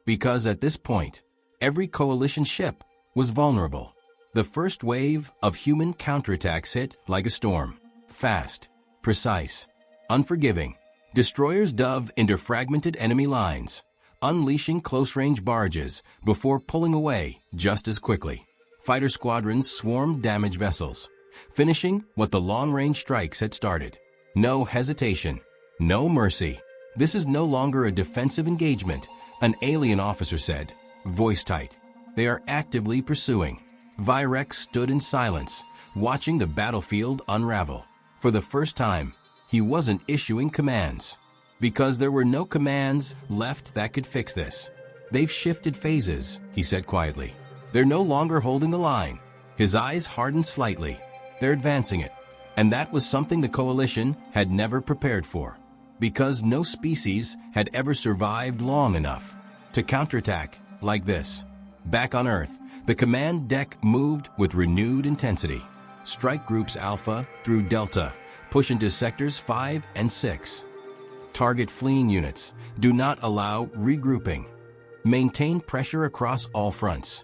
Because at this point, every coalition ship was vulnerable. The first wave of human counterattacks hit like a storm. Fast, precise, unforgiving. Destroyers dove into fragmented enemy lines, unleashing close-range barges before pulling away just as quickly. Fighter squadrons swarmed damaged vessels, finishing what the long-range strikes had started. No hesitation, no mercy. "This is no longer a defensive engagement," an alien officer said, voice tight. "They are actively pursuing." Virex stood in silence, watching the battlefield unravel. For the first time, he wasn't issuing commands, because there were no commands left that could fix this. "They've shifted phases," he said quietly. "They're no longer holding the line." His eyes hardened slightly. "They're advancing it." And that was something the coalition had never prepared for, because no species had ever survived long enough to counterattack like this. Back on Earth, the command deck moved with renewed intensity. Strike groups Alpha through Delta push into sectors 5 and 6. Target fleeing units. Do not allow regrouping. Maintain pressure across all fronts.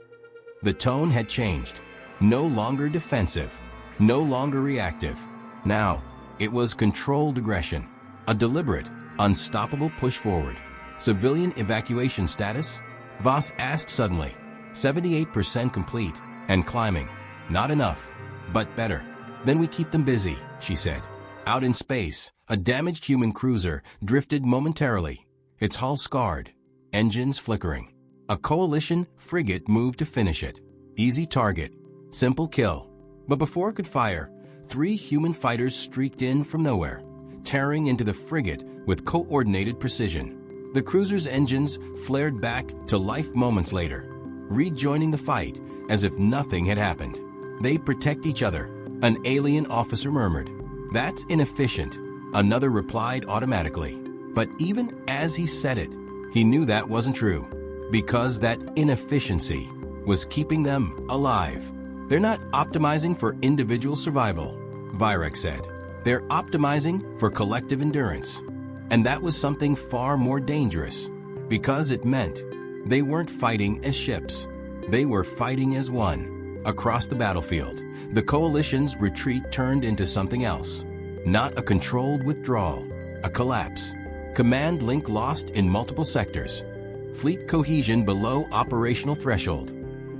The tone had changed. No longer defensive. No longer reactive. Now, it was controlled aggression. A deliberate, unstoppable push forward. "Civilian evacuation status?" Voss asked suddenly. 78% complete and climbing. "Not enough, but better." "Then we keep them busy," she said. Out in space, a damaged human cruiser drifted momentarily, its hull scarred, engines flickering. A coalition frigate moved to finish it. Easy target, simple kill. But before it could fire, 3 human fighters streaked in from nowhere, tearing into the frigate with coordinated precision. The cruiser's engines flared back to life moments later, rejoining the fight as if nothing had happened. "They protect each other," an alien officer murmured. "That's inefficient," another replied automatically. But even as he said it, he knew that wasn't true, because that inefficiency was keeping them alive. "They're not optimizing for individual survival," Virex said. "They're optimizing for collective endurance." And that was something far more dangerous, because it meant they weren't fighting as ships. They were fighting as one. Across the battlefield, the coalition's retreat turned into something else. Not a controlled withdrawal, a collapse. Command link lost in multiple sectors. Fleet cohesion below operational threshold.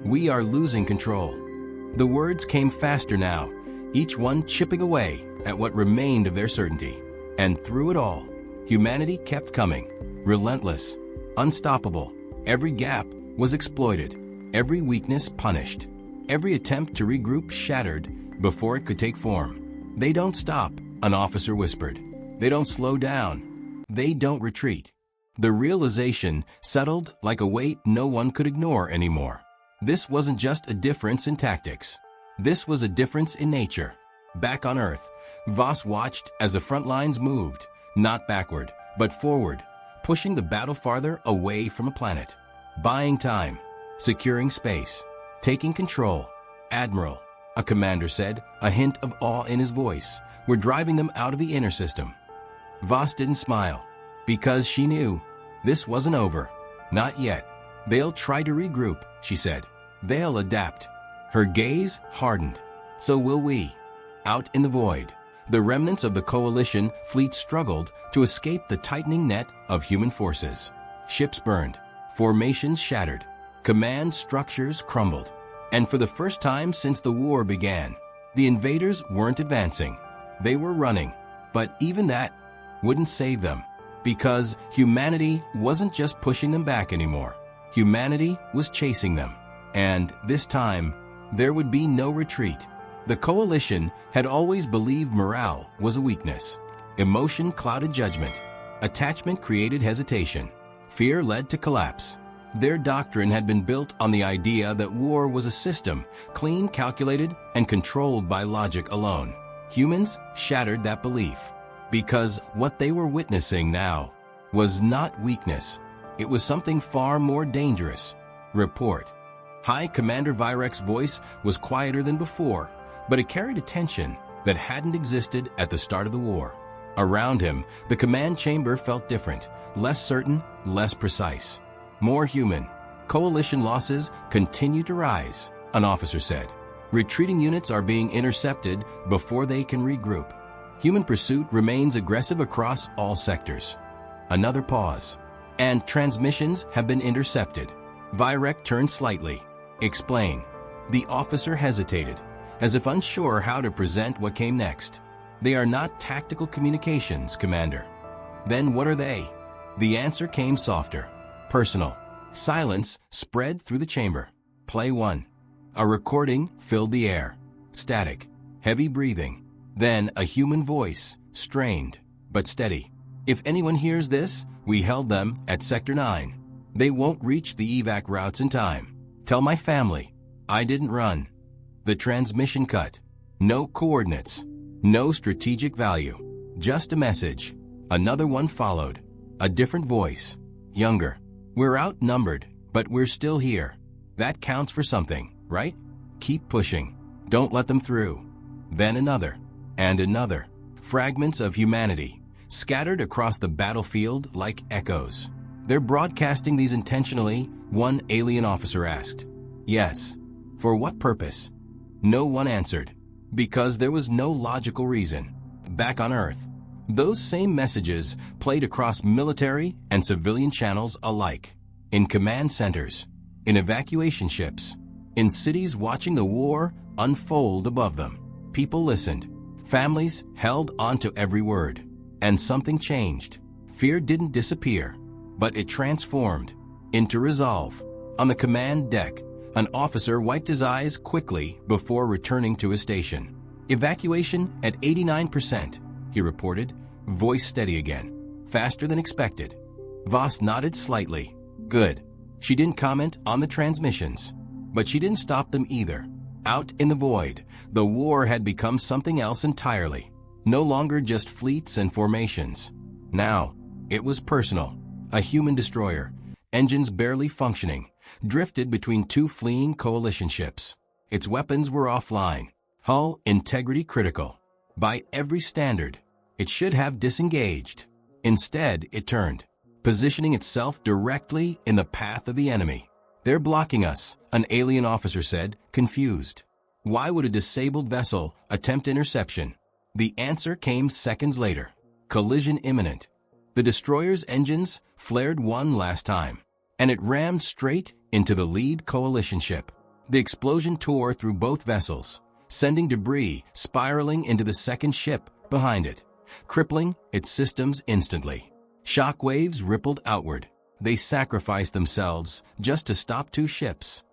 "We are losing control." The words came faster now, each one chipping away at what remained of their certainty. And through it all, humanity kept coming, relentless, unstoppable. Every gap was exploited, every weakness punished, every attempt to regroup shattered before it could take form. "They don't stop," an officer whispered. "They don't slow down. They don't retreat." The realization settled like a weight no one could ignore anymore. This wasn't just a difference in tactics. This was a difference in nature. Back on Earth, Voss watched as the front lines moved, not backward, but forward, pushing the battle farther away from a planet. Buying time, securing space, taking control. "Admiral," a commander said, a hint of awe in his voice, "we're driving them out of the inner system." Voss didn't smile, because she knew this wasn't over. "Not yet. They'll try to regroup," she said. "They'll adapt." Her gaze hardened. "So will we." Out in the void, the remnants of the coalition fleet struggled to escape the tightening net of human forces. Ships burned, formations shattered, command structures crumbled. And for the first time since the war began, the invaders weren't advancing. They were running. But even that wouldn't save them. Because humanity wasn't just pushing them back anymore. Humanity was chasing them. And this time, there would be no retreat. The coalition had always believed morale was a weakness. Emotion clouded judgment. Attachment created hesitation. Fear led to collapse. Their doctrine had been built on the idea that war was a system, clean, calculated, and controlled by logic alone. Humans shattered that belief. Because what they were witnessing now was not weakness. It was something far more dangerous. Report. High Commander Virek's voice was quieter than before, but it carried a tension that hadn't existed at the start of the war. Around him, the command chamber felt different, less certain, less precise. More human. Coalition losses continue to rise, an officer said. Retreating units are being intercepted before they can regroup. Human pursuit remains aggressive across all sectors. Another pause. And transmissions have been intercepted. Virek turned slightly. Explain. The officer hesitated, as if unsure how to present what came next. They are not tactical communications, Commander. Then what are they? The answer came softer. Personal. Silence spread through the chamber. Play 1. A recording filled the air. Static. Heavy breathing. Then a human voice, strained, but steady. If anyone hears this, we held them at Sector 9. They won't reach the evac routes in time. Tell my family. I didn't run. The transmission cut. No coordinates. No strategic value. Just a message. Another one followed. A different voice. Younger. We're outnumbered, but we're still here. That counts for something, right? Keep pushing. Don't let them through. Then another. And another. Fragments of humanity, scattered across the battlefield like echoes. They're broadcasting these intentionally, one alien officer asked. Yes. For what purpose? No one answered. Because there was no logical reason. Back on Earth, those same messages played across military and civilian channels alike. In command centers, in evacuation ships, in cities watching the war unfold above them. People listened. Families held onto every word. And something changed. Fear didn't disappear, but it transformed into resolve. On the command deck, an officer wiped his eyes quickly before returning to his station. Evacuation at 89%, he reported, voice steady again, faster than expected. Voss nodded slightly. Good. She didn't comment on the transmissions, but she didn't stop them either. Out in the void, the war had become something else entirely. No longer just fleets and formations. Now, it was personal. A human destroyer, engines barely functioning, drifted between two fleeing coalition ships. Its weapons were offline. Hull integrity critical. By every standard, it should have disengaged. Instead, it turned, positioning itself directly in the path of the enemy. They're blocking us, an alien officer said, confused. Why would a disabled vessel attempt interception? The answer came seconds later. Collision imminent. The destroyer's engines flared one last time, and it rammed straight into the lead coalition ship. The explosion tore through both vessels, sending debris spiraling into the second ship behind it, crippling its systems instantly. Shock waves rippled outward. They sacrificed themselves just to stop two ships.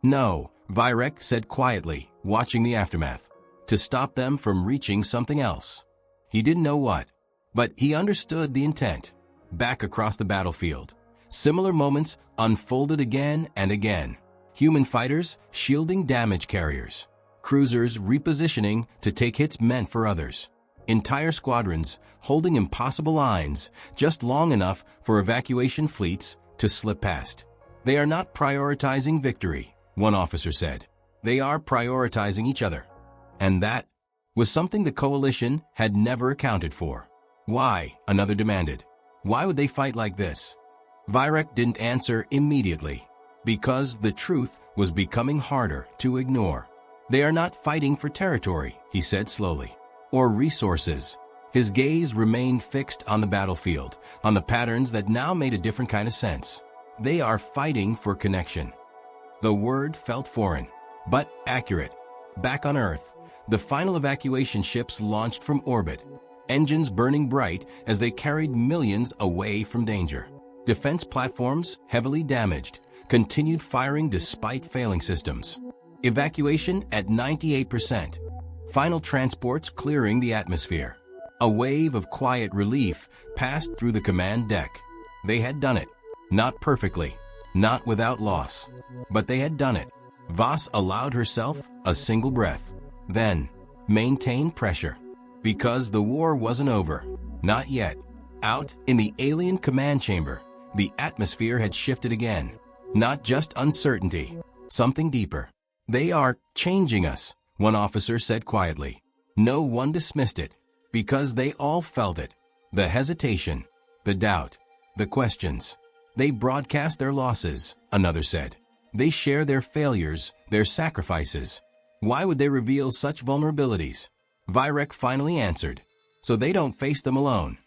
No, Virek said quietly, watching the aftermath. To stop them from reaching something else. He didn't know what, but he understood the intent. Back across the battlefield, similar moments unfolded again and again. Human fighters shielding damage carriers. Cruisers repositioning to take hits meant for others. Entire squadrons holding impossible lines just long enough for evacuation fleets to slip past. They are not prioritizing victory, one officer said. They are prioritizing each other. And that was something the coalition had never accounted for. Why? Another demanded. Why would they fight like this? Virek didn't answer immediately, because the truth was becoming harder to ignore. They are not fighting for territory, he said slowly, or resources. His gaze remained fixed on the battlefield, on the patterns that now made a different kind of sense. They are fighting for connection. The word felt foreign, but accurate. Back on Earth, the final evacuation ships launched from orbit. engines burning bright as they carried millions away from danger. Defense platforms, heavily damaged, continued firing despite failing systems. Evacuation at 98%. Final transports clearing the atmosphere. A wave of quiet relief passed through the command deck. They had done it. Not perfectly, not without loss, but they had done it. Voss allowed herself a single breath. Then, maintain pressure. Because the war wasn't over. Not yet. Out in the alien command chamber, the atmosphere had shifted again. Not just uncertainty, something deeper. "They are changing us," one officer said quietly. No one dismissed it, because they all felt it. The hesitation, the doubt, the questions. "They broadcast their losses," another said. "They share their failures, their sacrifices. Why would they reveal such vulnerabilities?" Vyrek finally answered, "So they don't face them alone."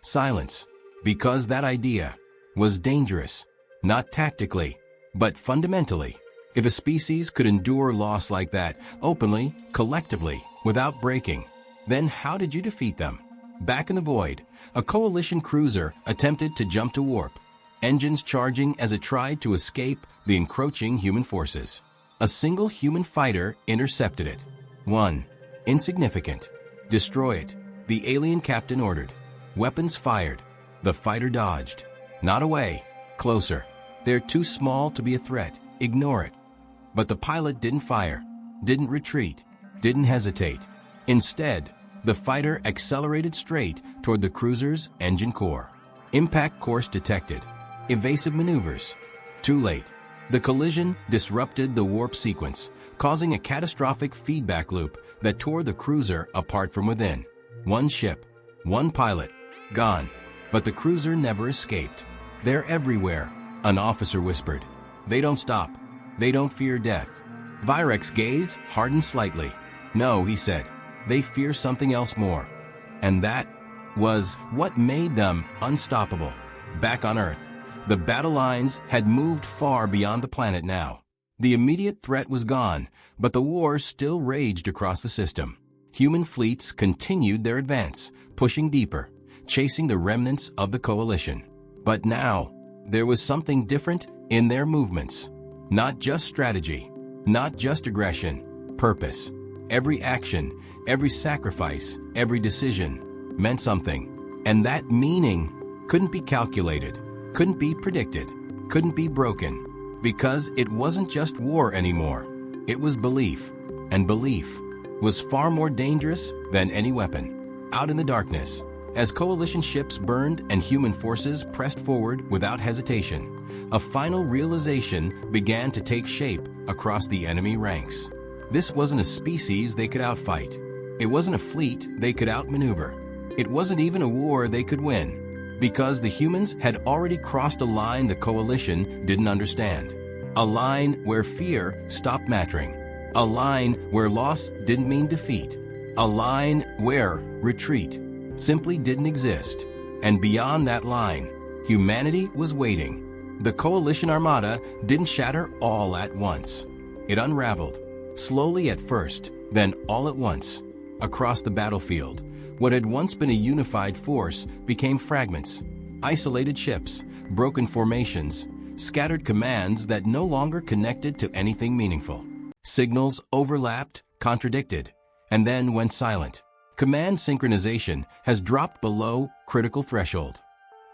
Silence, because that idea was dangerous, not tactically, but fundamentally. If a species could endure loss like that, openly, collectively, without breaking, then how did you defeat them? Back in the void, a coalition cruiser attempted to jump to warp, engines charging as it tried to escape the encroaching human forces. A single human fighter intercepted it. One. Insignificant. "Destroy it," the alien captain ordered. Weapons fired. The fighter dodged. Not away, closer. "They're too small to be a threat. Ignore it." But the pilot didn't fire, didn't retreat, didn't hesitate. Instead, the fighter accelerated straight toward the cruiser's engine core. Impact course detected. Evasive maneuvers. Too late. The collision disrupted the warp sequence, causing a catastrophic feedback loop that tore the cruiser apart from within. One ship, one pilot, gone. But the cruiser never escaped. "They're everywhere," an officer whispered. "They don't stop. They don't fear death." Vyrek's gaze hardened slightly. "No," he said. "They fear something else more." And that was what made them unstoppable. Back on Earth, the battle lines had moved far beyond the planet now. The immediate threat was gone, but the war still raged across the system. Human fleets continued their advance, pushing deeper, chasing the remnants of the coalition. But now, there was something different in their movements. Not just strategy, not just aggression, purpose. Every action, every sacrifice, every decision meant something. And that meaning couldn't be calculated, couldn't be predicted, couldn't be broken. Because it wasn't just war anymore. It was belief. And belief was far more dangerous than any weapon. Out in the darkness, as coalition ships burned and human forces pressed forward without hesitation, a final realization began to take shape across the enemy ranks. This wasn't a species they could outfight. It wasn't a fleet they could outmaneuver. It wasn't even a war they could win. Because the humans had already crossed a line the coalition didn't understand. A line where fear stopped mattering. A line where loss didn't mean defeat. A line where retreat simply didn't exist. And beyond that line, humanity was waiting. The coalition armada didn't shatter all at once. It unraveled, slowly at first, then all at once. Across the battlefield, what had once been a unified force became fragments, isolated ships, broken formations, scattered commands that no longer connected to anything meaningful. Signals overlapped, contradicted, and then went silent. Command synchronization has dropped below critical threshold.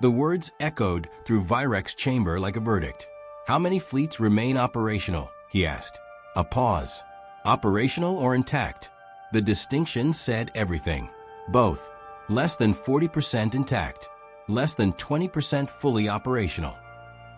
The words echoed through Vyrek's chamber like a verdict. "How many fleets remain operational?" he asked. A pause. Operational or intact? The distinction said everything. Both. Less than 40% intact. Less than 20% fully operational.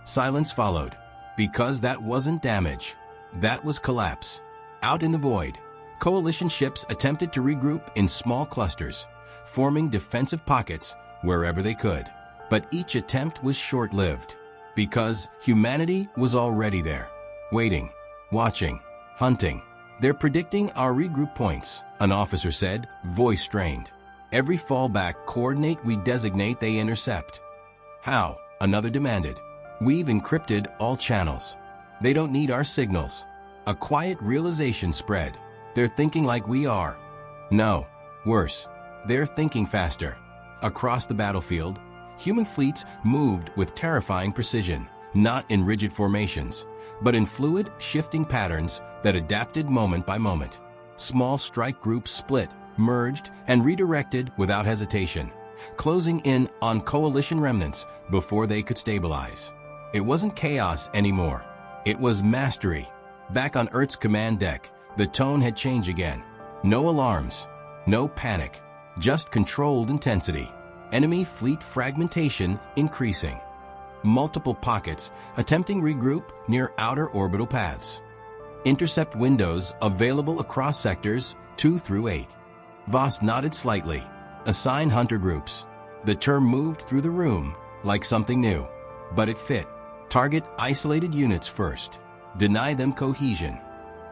Silence followed. Because that wasn't damage. That was collapse. Out in the void, coalition ships attempted to regroup in small clusters, forming defensive pockets wherever they could. But each attempt was short-lived. Because humanity was already there. Waiting. Watching. Hunting. "They're predicting our regroup points," an officer said, voice strained. "Every fallback coordinate we designate they intercept." "How?" another demanded. "We've encrypted all channels. They don't need our signals." A quiet realization spread. They're thinking like we are. No. Worse. They're thinking faster. Across the battlefield, human fleets moved with terrifying precision, not in rigid formations, but in fluid, shifting patterns that adapted moment by moment. Small strike groups split, merged, and redirected without hesitation, closing in on coalition remnants before they could stabilize. It wasn't chaos anymore. It was mastery. Back on Earth's command deck, the tone had changed again. No alarms, no panic, just controlled intensity. Enemy fleet fragmentation increasing. Multiple pockets attempting regroup near outer orbital paths. Intercept windows available across sectors 2 through 8. Voss nodded slightly. Assign hunter groups. The term moved through the room like something new, but it fit. Target isolated units first. Deny them cohesion.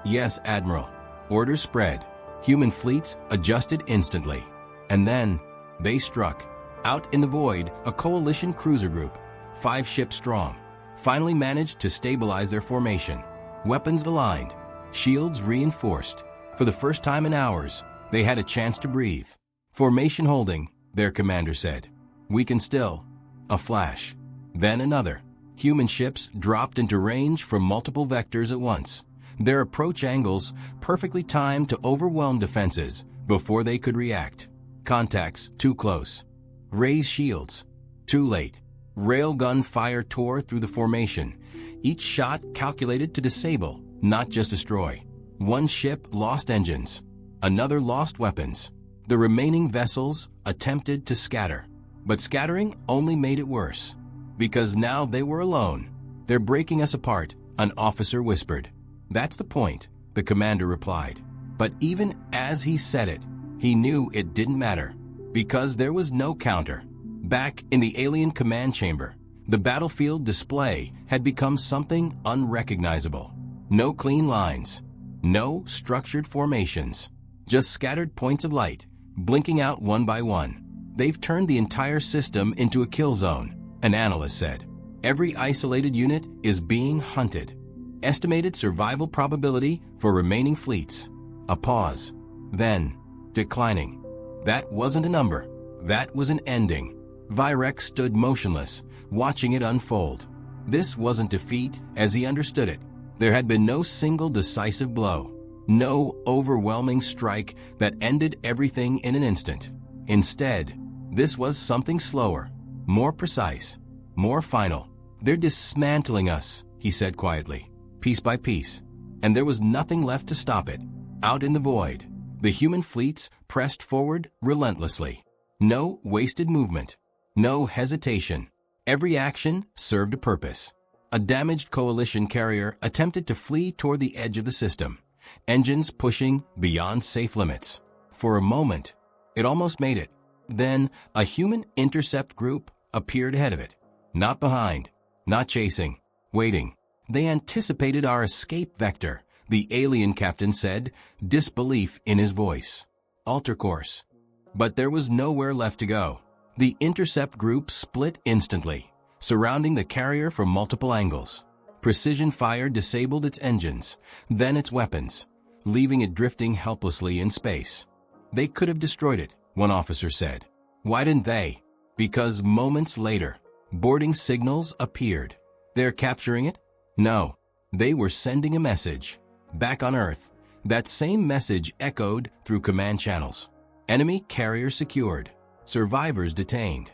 Yes, Admiral. Orders spread. Human fleets adjusted instantly. And then, they struck. Out in the void, a coalition cruiser group, 5 ships strong, finally managed to stabilize their formation. Weapons aligned, shields reinforced. For the first time in hours, they had a chance to breathe. Formation holding, their commander said. We can still. A flash. Then another. Human ships dropped into range from multiple vectors at once. Their approach angles perfectly timed to overwhelm defenses before they could react. Contacts too close. Raise shields. Too late. Railgun fire tore through the formation. Each shot calculated to disable, not just destroy. One ship lost engines. Another lost weapons. The remaining vessels attempted to scatter. But scattering only made it worse. Because now they were alone. They're breaking us apart, an officer whispered. That's the point, the commander replied. But even as he said it, he knew it didn't matter. Because there was no counter. Back in the alien command chamber, the battlefield display had become something unrecognizable. No clean lines. No structured formations. Just scattered points of light, blinking out one by one. They've turned the entire system into a kill zone, an analyst said. Every isolated unit is being hunted. Estimated survival probability for remaining fleets. A pause. Then, declining. That wasn't a number. That was an ending. Virex stood motionless, watching it unfold. This wasn't defeat as he understood it. There had been no single decisive blow. No overwhelming strike that ended everything in an instant. Instead, this was something slower, more precise, more final. They're dismantling us, he said quietly, piece by piece. And there was nothing left to stop it. Out in the void, the human fleets pressed forward relentlessly. No wasted movement. No hesitation. Every action served a purpose. A damaged coalition carrier attempted to flee toward the edge of the system, engines pushing beyond safe limits. For a moment, it almost made it. Then, a human intercept group appeared ahead of it. Not behind, not chasing, waiting. They anticipated our escape vector, the alien captain said, disbelief in his voice. Alter course. But there was nowhere left to go. The intercept group split instantly, surrounding the carrier from multiple angles. Precision fire disabled its engines, then its weapons, leaving it drifting helplessly in space. They could have destroyed it, one officer said. Why didn't they? Because moments later, boarding signals appeared. They're capturing it? No. They were sending a message. Back on Earth, that same message echoed through command channels. Enemy carrier secured. Survivors detained.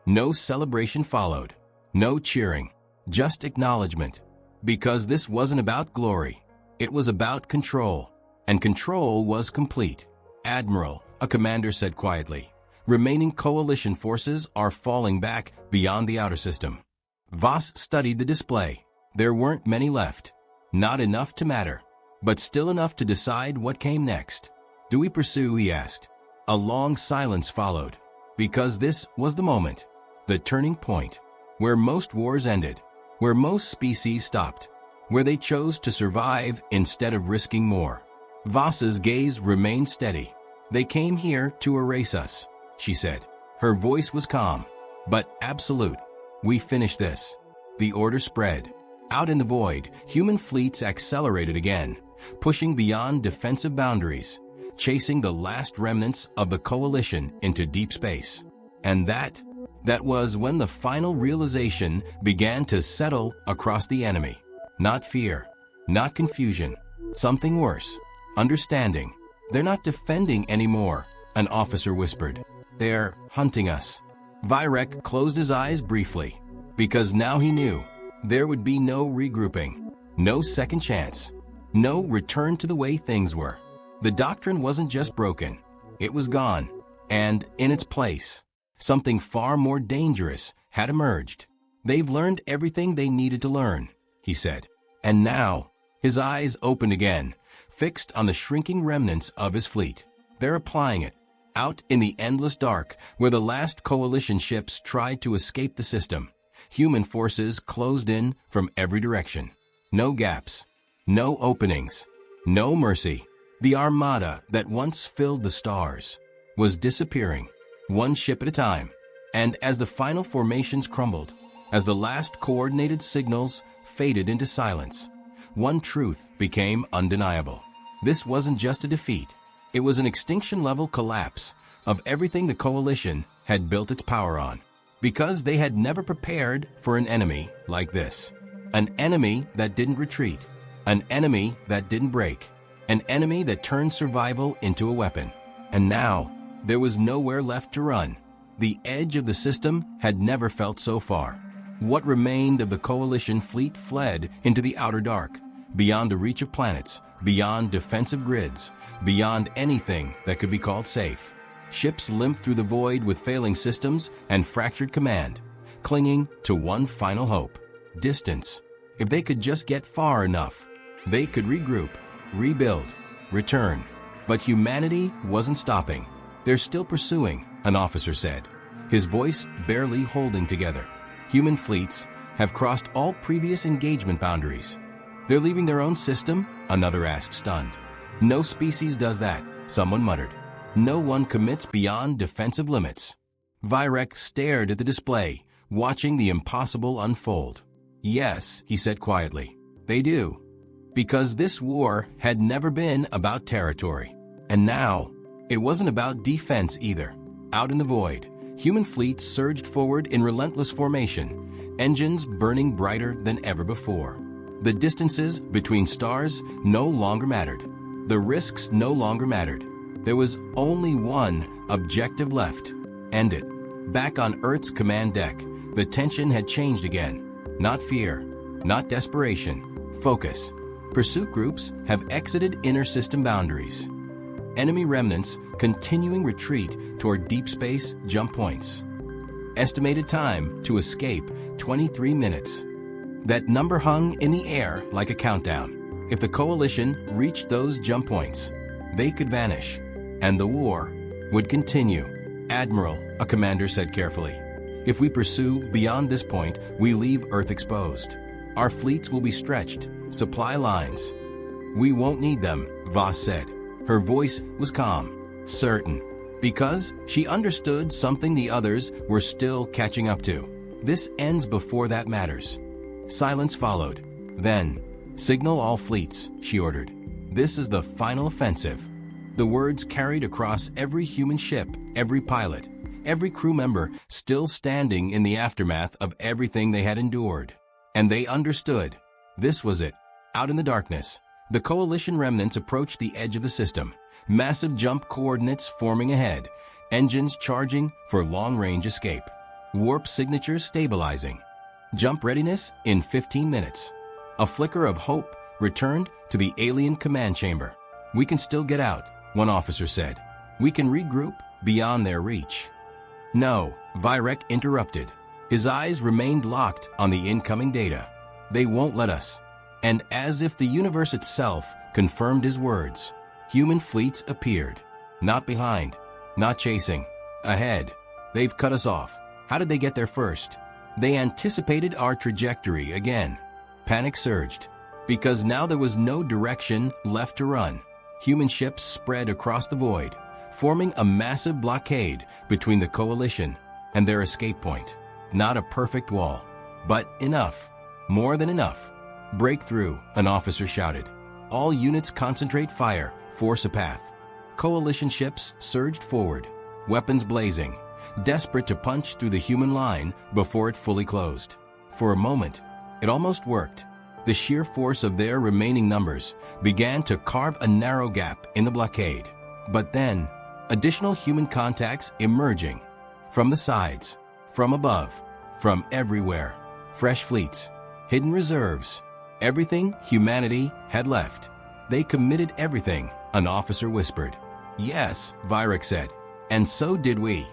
No celebration followed. No cheering. Just acknowledgement. Because this wasn't about glory. It was about control. And control was complete. Admiral, a commander said quietly. Remaining coalition forces are falling back beyond the outer system. Voss studied the display. There weren't many left. Not enough to matter. But still enough to decide what came next. Do we pursue, he asked. A long silence followed. Because this was the moment. The turning point. Where most wars ended. Where most species stopped. Where they chose to survive instead of risking more. Voss's gaze remained steady. They came here to erase us, she said. Her voice was calm, but absolute. We finish this. The order spread. Out in the void, human fleets accelerated again, pushing beyond defensive boundaries. chasing the last remnants of the coalition into deep space. And that was when the final realization began to settle across the enemy. Not fear, not confusion, something worse. Understanding. They're not defending anymore, an officer whispered. They're hunting us. Vyrek closed his eyes briefly, because now he knew there would be no regrouping, no second chance, no return to the way things were. The doctrine wasn't just broken, it was gone, and in its place, something far more dangerous had emerged. They've learned everything they needed to learn, he said. And now, his eyes opened again, fixed on the shrinking remnants of his fleet. They're applying it. Out in the endless dark, where the last coalition ships tried to escape the system, human forces closed in from every direction. No gaps, no openings, no mercy. The armada that once filled the stars was disappearing, one ship at a time. And as the final formations crumbled, as the last coordinated signals faded into silence, one truth became undeniable. This wasn't just a defeat. It was an extinction-level collapse of everything the coalition had built its power on, because they had never prepared for an enemy like this. An enemy that didn't retreat, an enemy that didn't break, an enemy that turned survival into a weapon. And now, there was nowhere left to run. The edge of the system had never felt so far. What remained of the coalition fleet fled into the outer dark, beyond the reach of planets, beyond defensive grids, beyond anything that could be called safe. Ships limped through the void with failing systems and fractured command, clinging to one final hope: distance. If they could just get far enough, they could regroup, rebuild, return. But humanity wasn't stopping. They're still pursuing, an officer said, his voice barely holding together. Human fleets have crossed all previous engagement boundaries. They're leaving their own system? Another asked, stunned. No species does that, someone muttered. No one commits beyond defensive limits. Vyrek stared at the display, watching the impossible unfold. Yes, he said quietly, they do. Because this war had never been about territory. And now, it wasn't about defense either. Out in the void, human fleets surged forward in relentless formation, engines burning brighter than ever before. The distances between stars no longer mattered. The risks no longer mattered. There was only one objective left: end it. Back on Earth's command deck, the tension had changed again. Not fear, not desperation, focus. Pursuit groups have exited inner system boundaries. Enemy remnants continuing retreat toward deep space jump points. Estimated time to escape, 23 minutes. That number hung in the air like a countdown. If the coalition reached those jump points, they could vanish, and the war would continue. Admiral, a commander said carefully, if we pursue beyond this point, we leave Earth exposed. Our fleets will be stretched, supply lines. We won't need them, Voss said. Her voice was calm, certain, because she understood something the others were still catching up to. This ends before that matters. Silence followed. Then, signal all fleets, she ordered. This is the final offensive. The words carried across every human ship, every pilot, every crew member still standing in the aftermath of everything they had endured. And they understood. This was it. Out in the darkness, the coalition remnants approached the edge of the system, massive jump coordinates forming ahead, engines charging for long-range escape, warp signatures stabilizing. Jump readiness in 15 minutes. A flicker of hope returned to the alien command chamber. We can still get out, one officer said. We can regroup beyond their reach. No, Vyrek interrupted. His eyes remained locked on the incoming data. They won't let us. And as if the universe itself confirmed his words, human fleets appeared. Not behind, not chasing, ahead. They've cut us off. How did they get there first? They anticipated our trajectory again. Panic surged, because now there was no direction left to run. Human ships spread across the void, forming a massive blockade between the coalition and their escape point. Not a perfect wall, but enough, more than enough. Breakthrough, an officer shouted. All units concentrate fire, force a path. Coalition ships surged forward, weapons blazing, desperate to punch through the human line before it fully closed. For a moment, it almost worked. The sheer force of their remaining numbers began to carve a narrow gap in the blockade. But then, additional human contacts emerging from the sides, from above, from everywhere. Fresh fleets, hidden reserves, everything humanity had left. They committed everything, an officer whispered. Yes, Vyrek said, and so did we.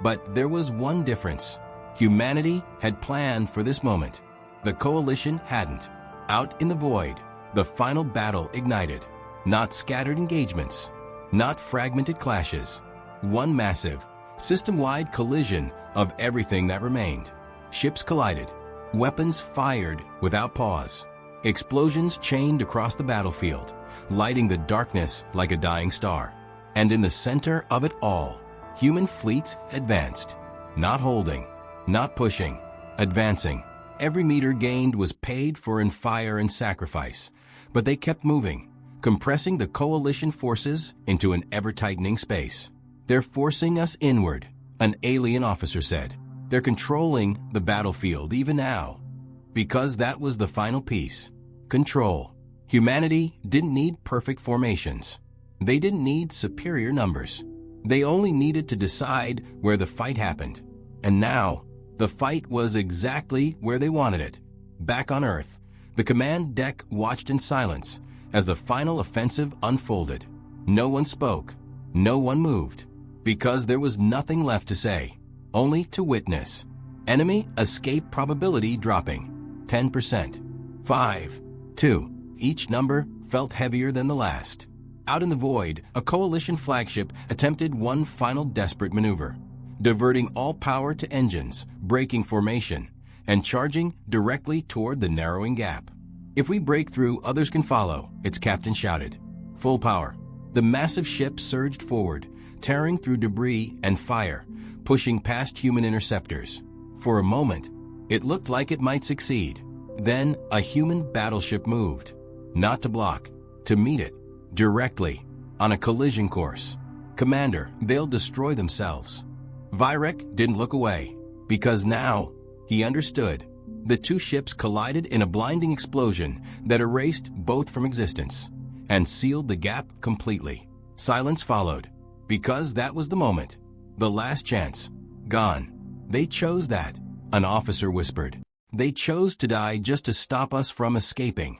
But there was one difference. Humanity had planned for this moment. The coalition hadn't. Out in the void, the final battle ignited. Not scattered engagements, not fragmented clashes. One massive, system-wide collision of everything that remained. Ships collided, weapons fired without pause. Explosions chained across the battlefield, lighting the darkness like a dying star. And in the center of it all, human fleets advanced. Not holding, not pushing, advancing. Every meter gained was paid for in fire and sacrifice, but they kept moving, compressing the coalition forces into an ever-tightening space. They're forcing us inward, an alien officer said. They're controlling the battlefield even now. Because that was the final piece. Control. Humanity didn't need perfect formations. They didn't need superior numbers. They only needed to decide where the fight happened. And now, the fight was exactly where they wanted it. Back on Earth, the command deck watched in silence as the final offensive unfolded. No one spoke. No one moved. Because there was nothing left to say, only to witness. Enemy escape probability dropping. 10%. 5. 2. Each number felt heavier than the last. Out in the void, a coalition flagship attempted one final desperate maneuver, diverting all power to engines, breaking formation, and charging directly toward the narrowing gap. If we break through, others can follow, its captain shouted. Full power. The massive ship surged forward, tearing through debris and fire, pushing past human interceptors. For a moment, it looked like it might succeed. Then a human battleship moved, not to block, to meet it, directly, on a collision course. Commander, they'll destroy themselves. Vyrek didn't look away, because now he understood. The two ships collided in a blinding explosion that erased both from existence and sealed the gap completely. Silence followed, because that was the moment. The last chance. Gone. They chose that, an officer whispered. They chose to die just to stop us from escaping.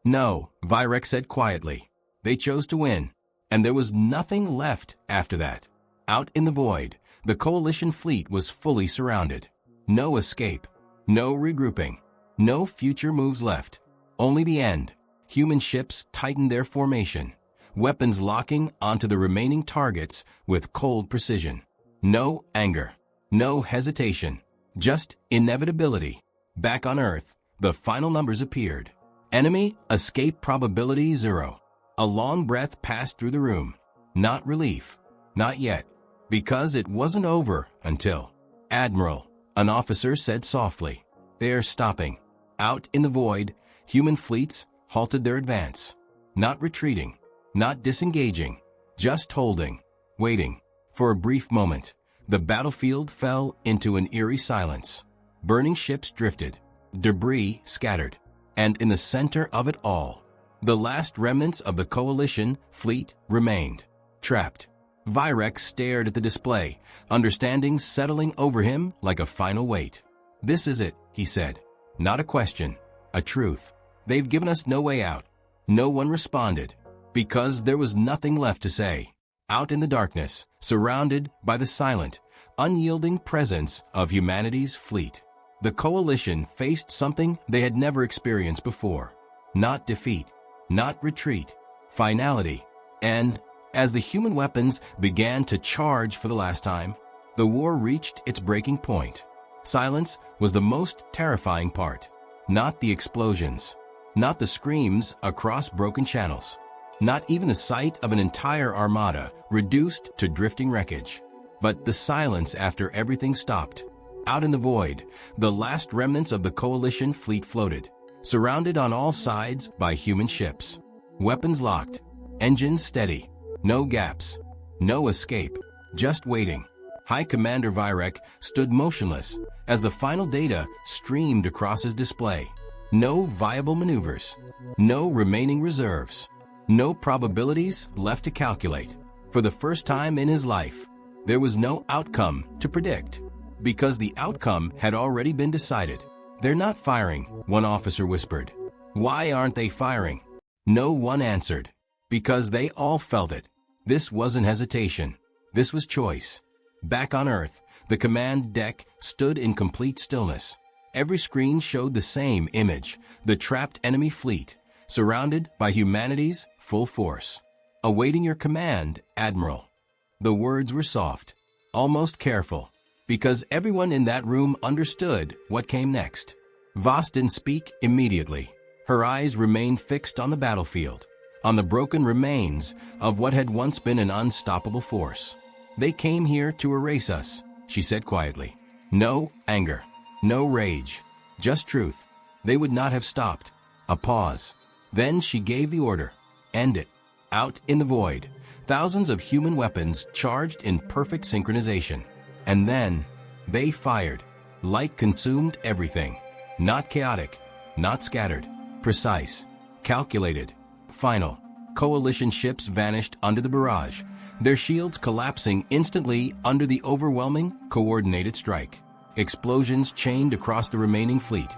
No, Vyrek said quietly. They chose to win, and there was nothing left after that. Out in the void, the coalition fleet was fully surrounded. No escape, no regrouping, no future moves left. Only the end. Human ships tightened their formation, weapons locking onto the remaining targets with cold precision. No anger, no hesitation, just inevitability. Back on Earth, the final numbers appeared. Enemy escape probability 0. A long breath passed through the room. Not relief. Not yet. Because it wasn't over until... Admiral, an officer said softly. They're stopping. Out in the void, human fleets halted their advance. Not retreating. Not disengaging. Just holding. Waiting. For a brief moment, the battlefield fell into an eerie silence. Burning ships drifted. Debris scattered. And in the center of it all, the last remnants of the coalition fleet remained. Trapped. Vyrek stared at the display, understanding settling over him like a final weight. This is it, he said. Not a question, a truth. They've given us no way out. No one responded, because there was nothing left to say. Out in the darkness, surrounded by the silent, unyielding presence of humanity's fleet, the coalition faced something they had never experienced before. Not defeat, not retreat, finality. And, as the human weapons began to charge for the last time, the war reached its breaking point. Silence was the most terrifying part. Not the explosions, not the screams across broken channels, not even the sight of an entire armada reduced to drifting wreckage, but the silence after everything stopped. Out in the void, the last remnants of the coalition fleet floated, surrounded on all sides by human ships. Weapons locked, engines steady, No gaps. No escape. Just waiting. High Commander Vyrek stood motionless as the final data streamed across his display. No viable maneuvers. No remaining reserves. No probabilities left to calculate. For the first time in his life, there was no outcome to predict, because the outcome had already been decided. "They're not firing," one officer whispered. "Why aren't they firing?" No one answered, because they all felt it. This wasn't hesitation. This was choice. Back on Earth, the command deck stood in complete stillness. Every screen showed the same image, the trapped enemy fleet, surrounded by humanity's full force. "Awaiting your command, Admiral." The words were soft, almost careful, because everyone in that room understood what came next. Voss didn't speak immediately. Her eyes remained fixed on the battlefield, on the broken remains of what had once been an unstoppable force. "They came here to erase us," she said quietly. No anger, no rage, just truth. They would not have stopped. A pause. Then she gave the order. "End it." Out in the void, thousands of human weapons charged in perfect synchronization. And then, they fired. Light consumed everything. Not chaotic, not scattered. Precise, calculated, final. Coalition ships vanished under the barrage, their shields collapsing instantly under the overwhelming, coordinated strike. Explosions chained across the remaining fleet,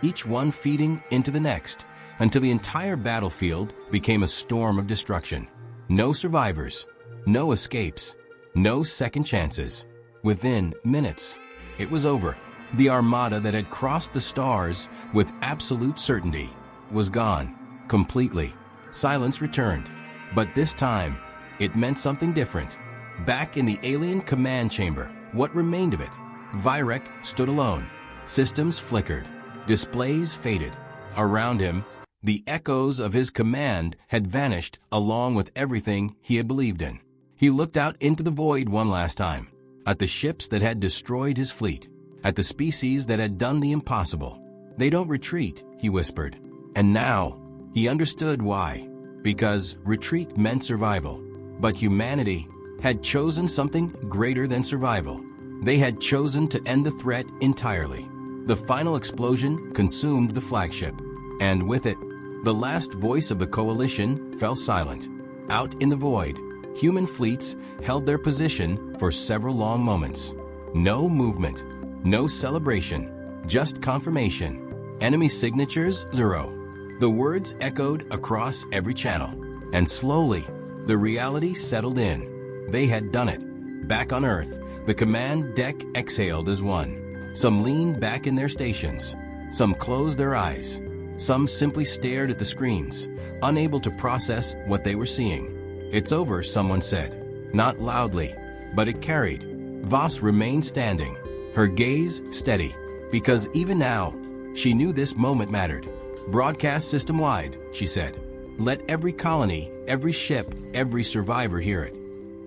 each one feeding into the next, until the entire battlefield became a storm of destruction. No survivors, no escapes, no second chances. Within minutes, it was over. The armada that had crossed the stars with absolute certainty was gone, completely. Silence returned, but this time, it meant something different. Back in the alien command chamber, what remained of it? Vyrek stood alone. Systems flickered, displays faded. Around him, the echoes of his command had vanished along with everything he had believed in. He looked out into the void one last time, at the ships that had destroyed his fleet, at the species that had done the impossible. "They don't retreat," he whispered. And now, he understood why. Because retreat meant survival. But humanity had chosen something greater than survival. They had chosen to end the threat entirely. The final explosion consumed the flagship, and with it, the last voice of the coalition fell silent. Out in the void, human fleets held their position for several long moments. No movement, no celebration, just confirmation. Enemy signatures, 0. The words echoed across every channel, and slowly, the reality settled in. They had done it. Back on Earth, the command deck exhaled as one. Some leaned back in their stations. Some closed their eyes. Some simply stared at the screens, unable to process what they were seeing. "It's over," someone said. Not loudly, but it carried. Voss remained standing, her gaze steady, because even now, she knew this moment mattered. "Broadcast system-wide," she said. "Let every colony, every ship, every survivor hear it."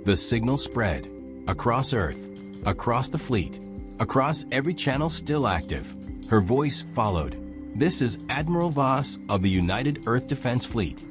The signal spread. Across Earth, across the fleet, across every channel still active. Her voice followed. "This is Admiral Voss of the United Earth Defense Fleet."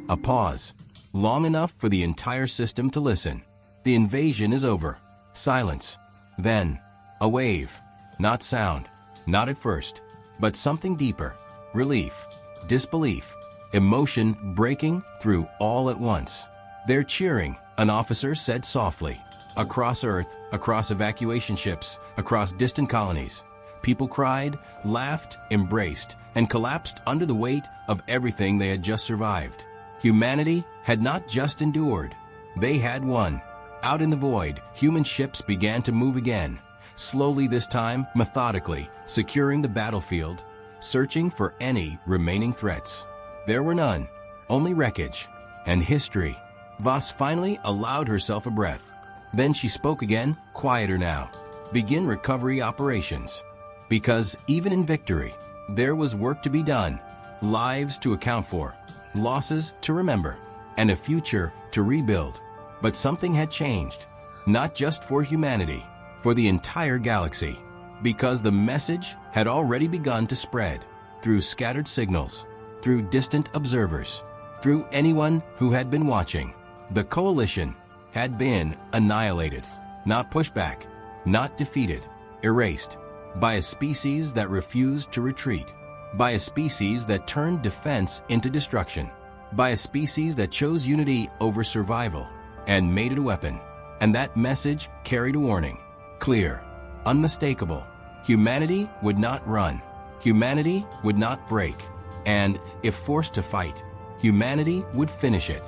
A pause, long enough for the entire system to listen. "The invasion is over." Silence. Then, a wave. Not sound, not at first, but something deeper. Relief, disbelief, emotion breaking through all at once. "They're cheering," an officer said softly. Across Earth, across evacuation ships, across distant colonies, people cried, laughed, embraced, and collapsed under the weight of everything they had just survived. Humanity had not just endured, they had won. Out in the void, human ships began to move again, slowly this time, methodically, securing the battlefield, searching for any remaining threats. There were none, only wreckage and history. Voss finally allowed herself a breath. Then she spoke again, quieter now. "Begin recovery operations." Because even in victory, there was work to be done, lives to account for, losses to remember, and a future to rebuild. But something had changed, not just for humanity, for the entire galaxy, because the message had already begun to spread through scattered signals, through distant observers, through anyone who had been watching. The coalition had been annihilated, not pushed back, not defeated, erased, by a species that refused to retreat, by a species that turned defense into destruction, by a species that chose unity over survival and made it a weapon. And that message carried a warning, clear, unmistakable. Humanity would not run. Humanity would not break. And if forced to fight, humanity would finish it.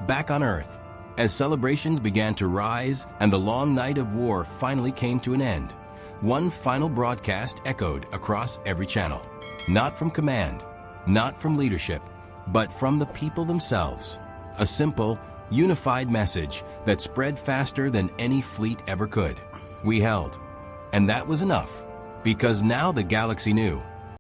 Back on Earth, as celebrations began to rise and the long night of war finally came to an end, one final broadcast echoed across every channel. Not from command, not from leadership, but from the people themselves. A simple, unified message that spread faster than any fleet ever could. We held. And that was enough, because now the galaxy knew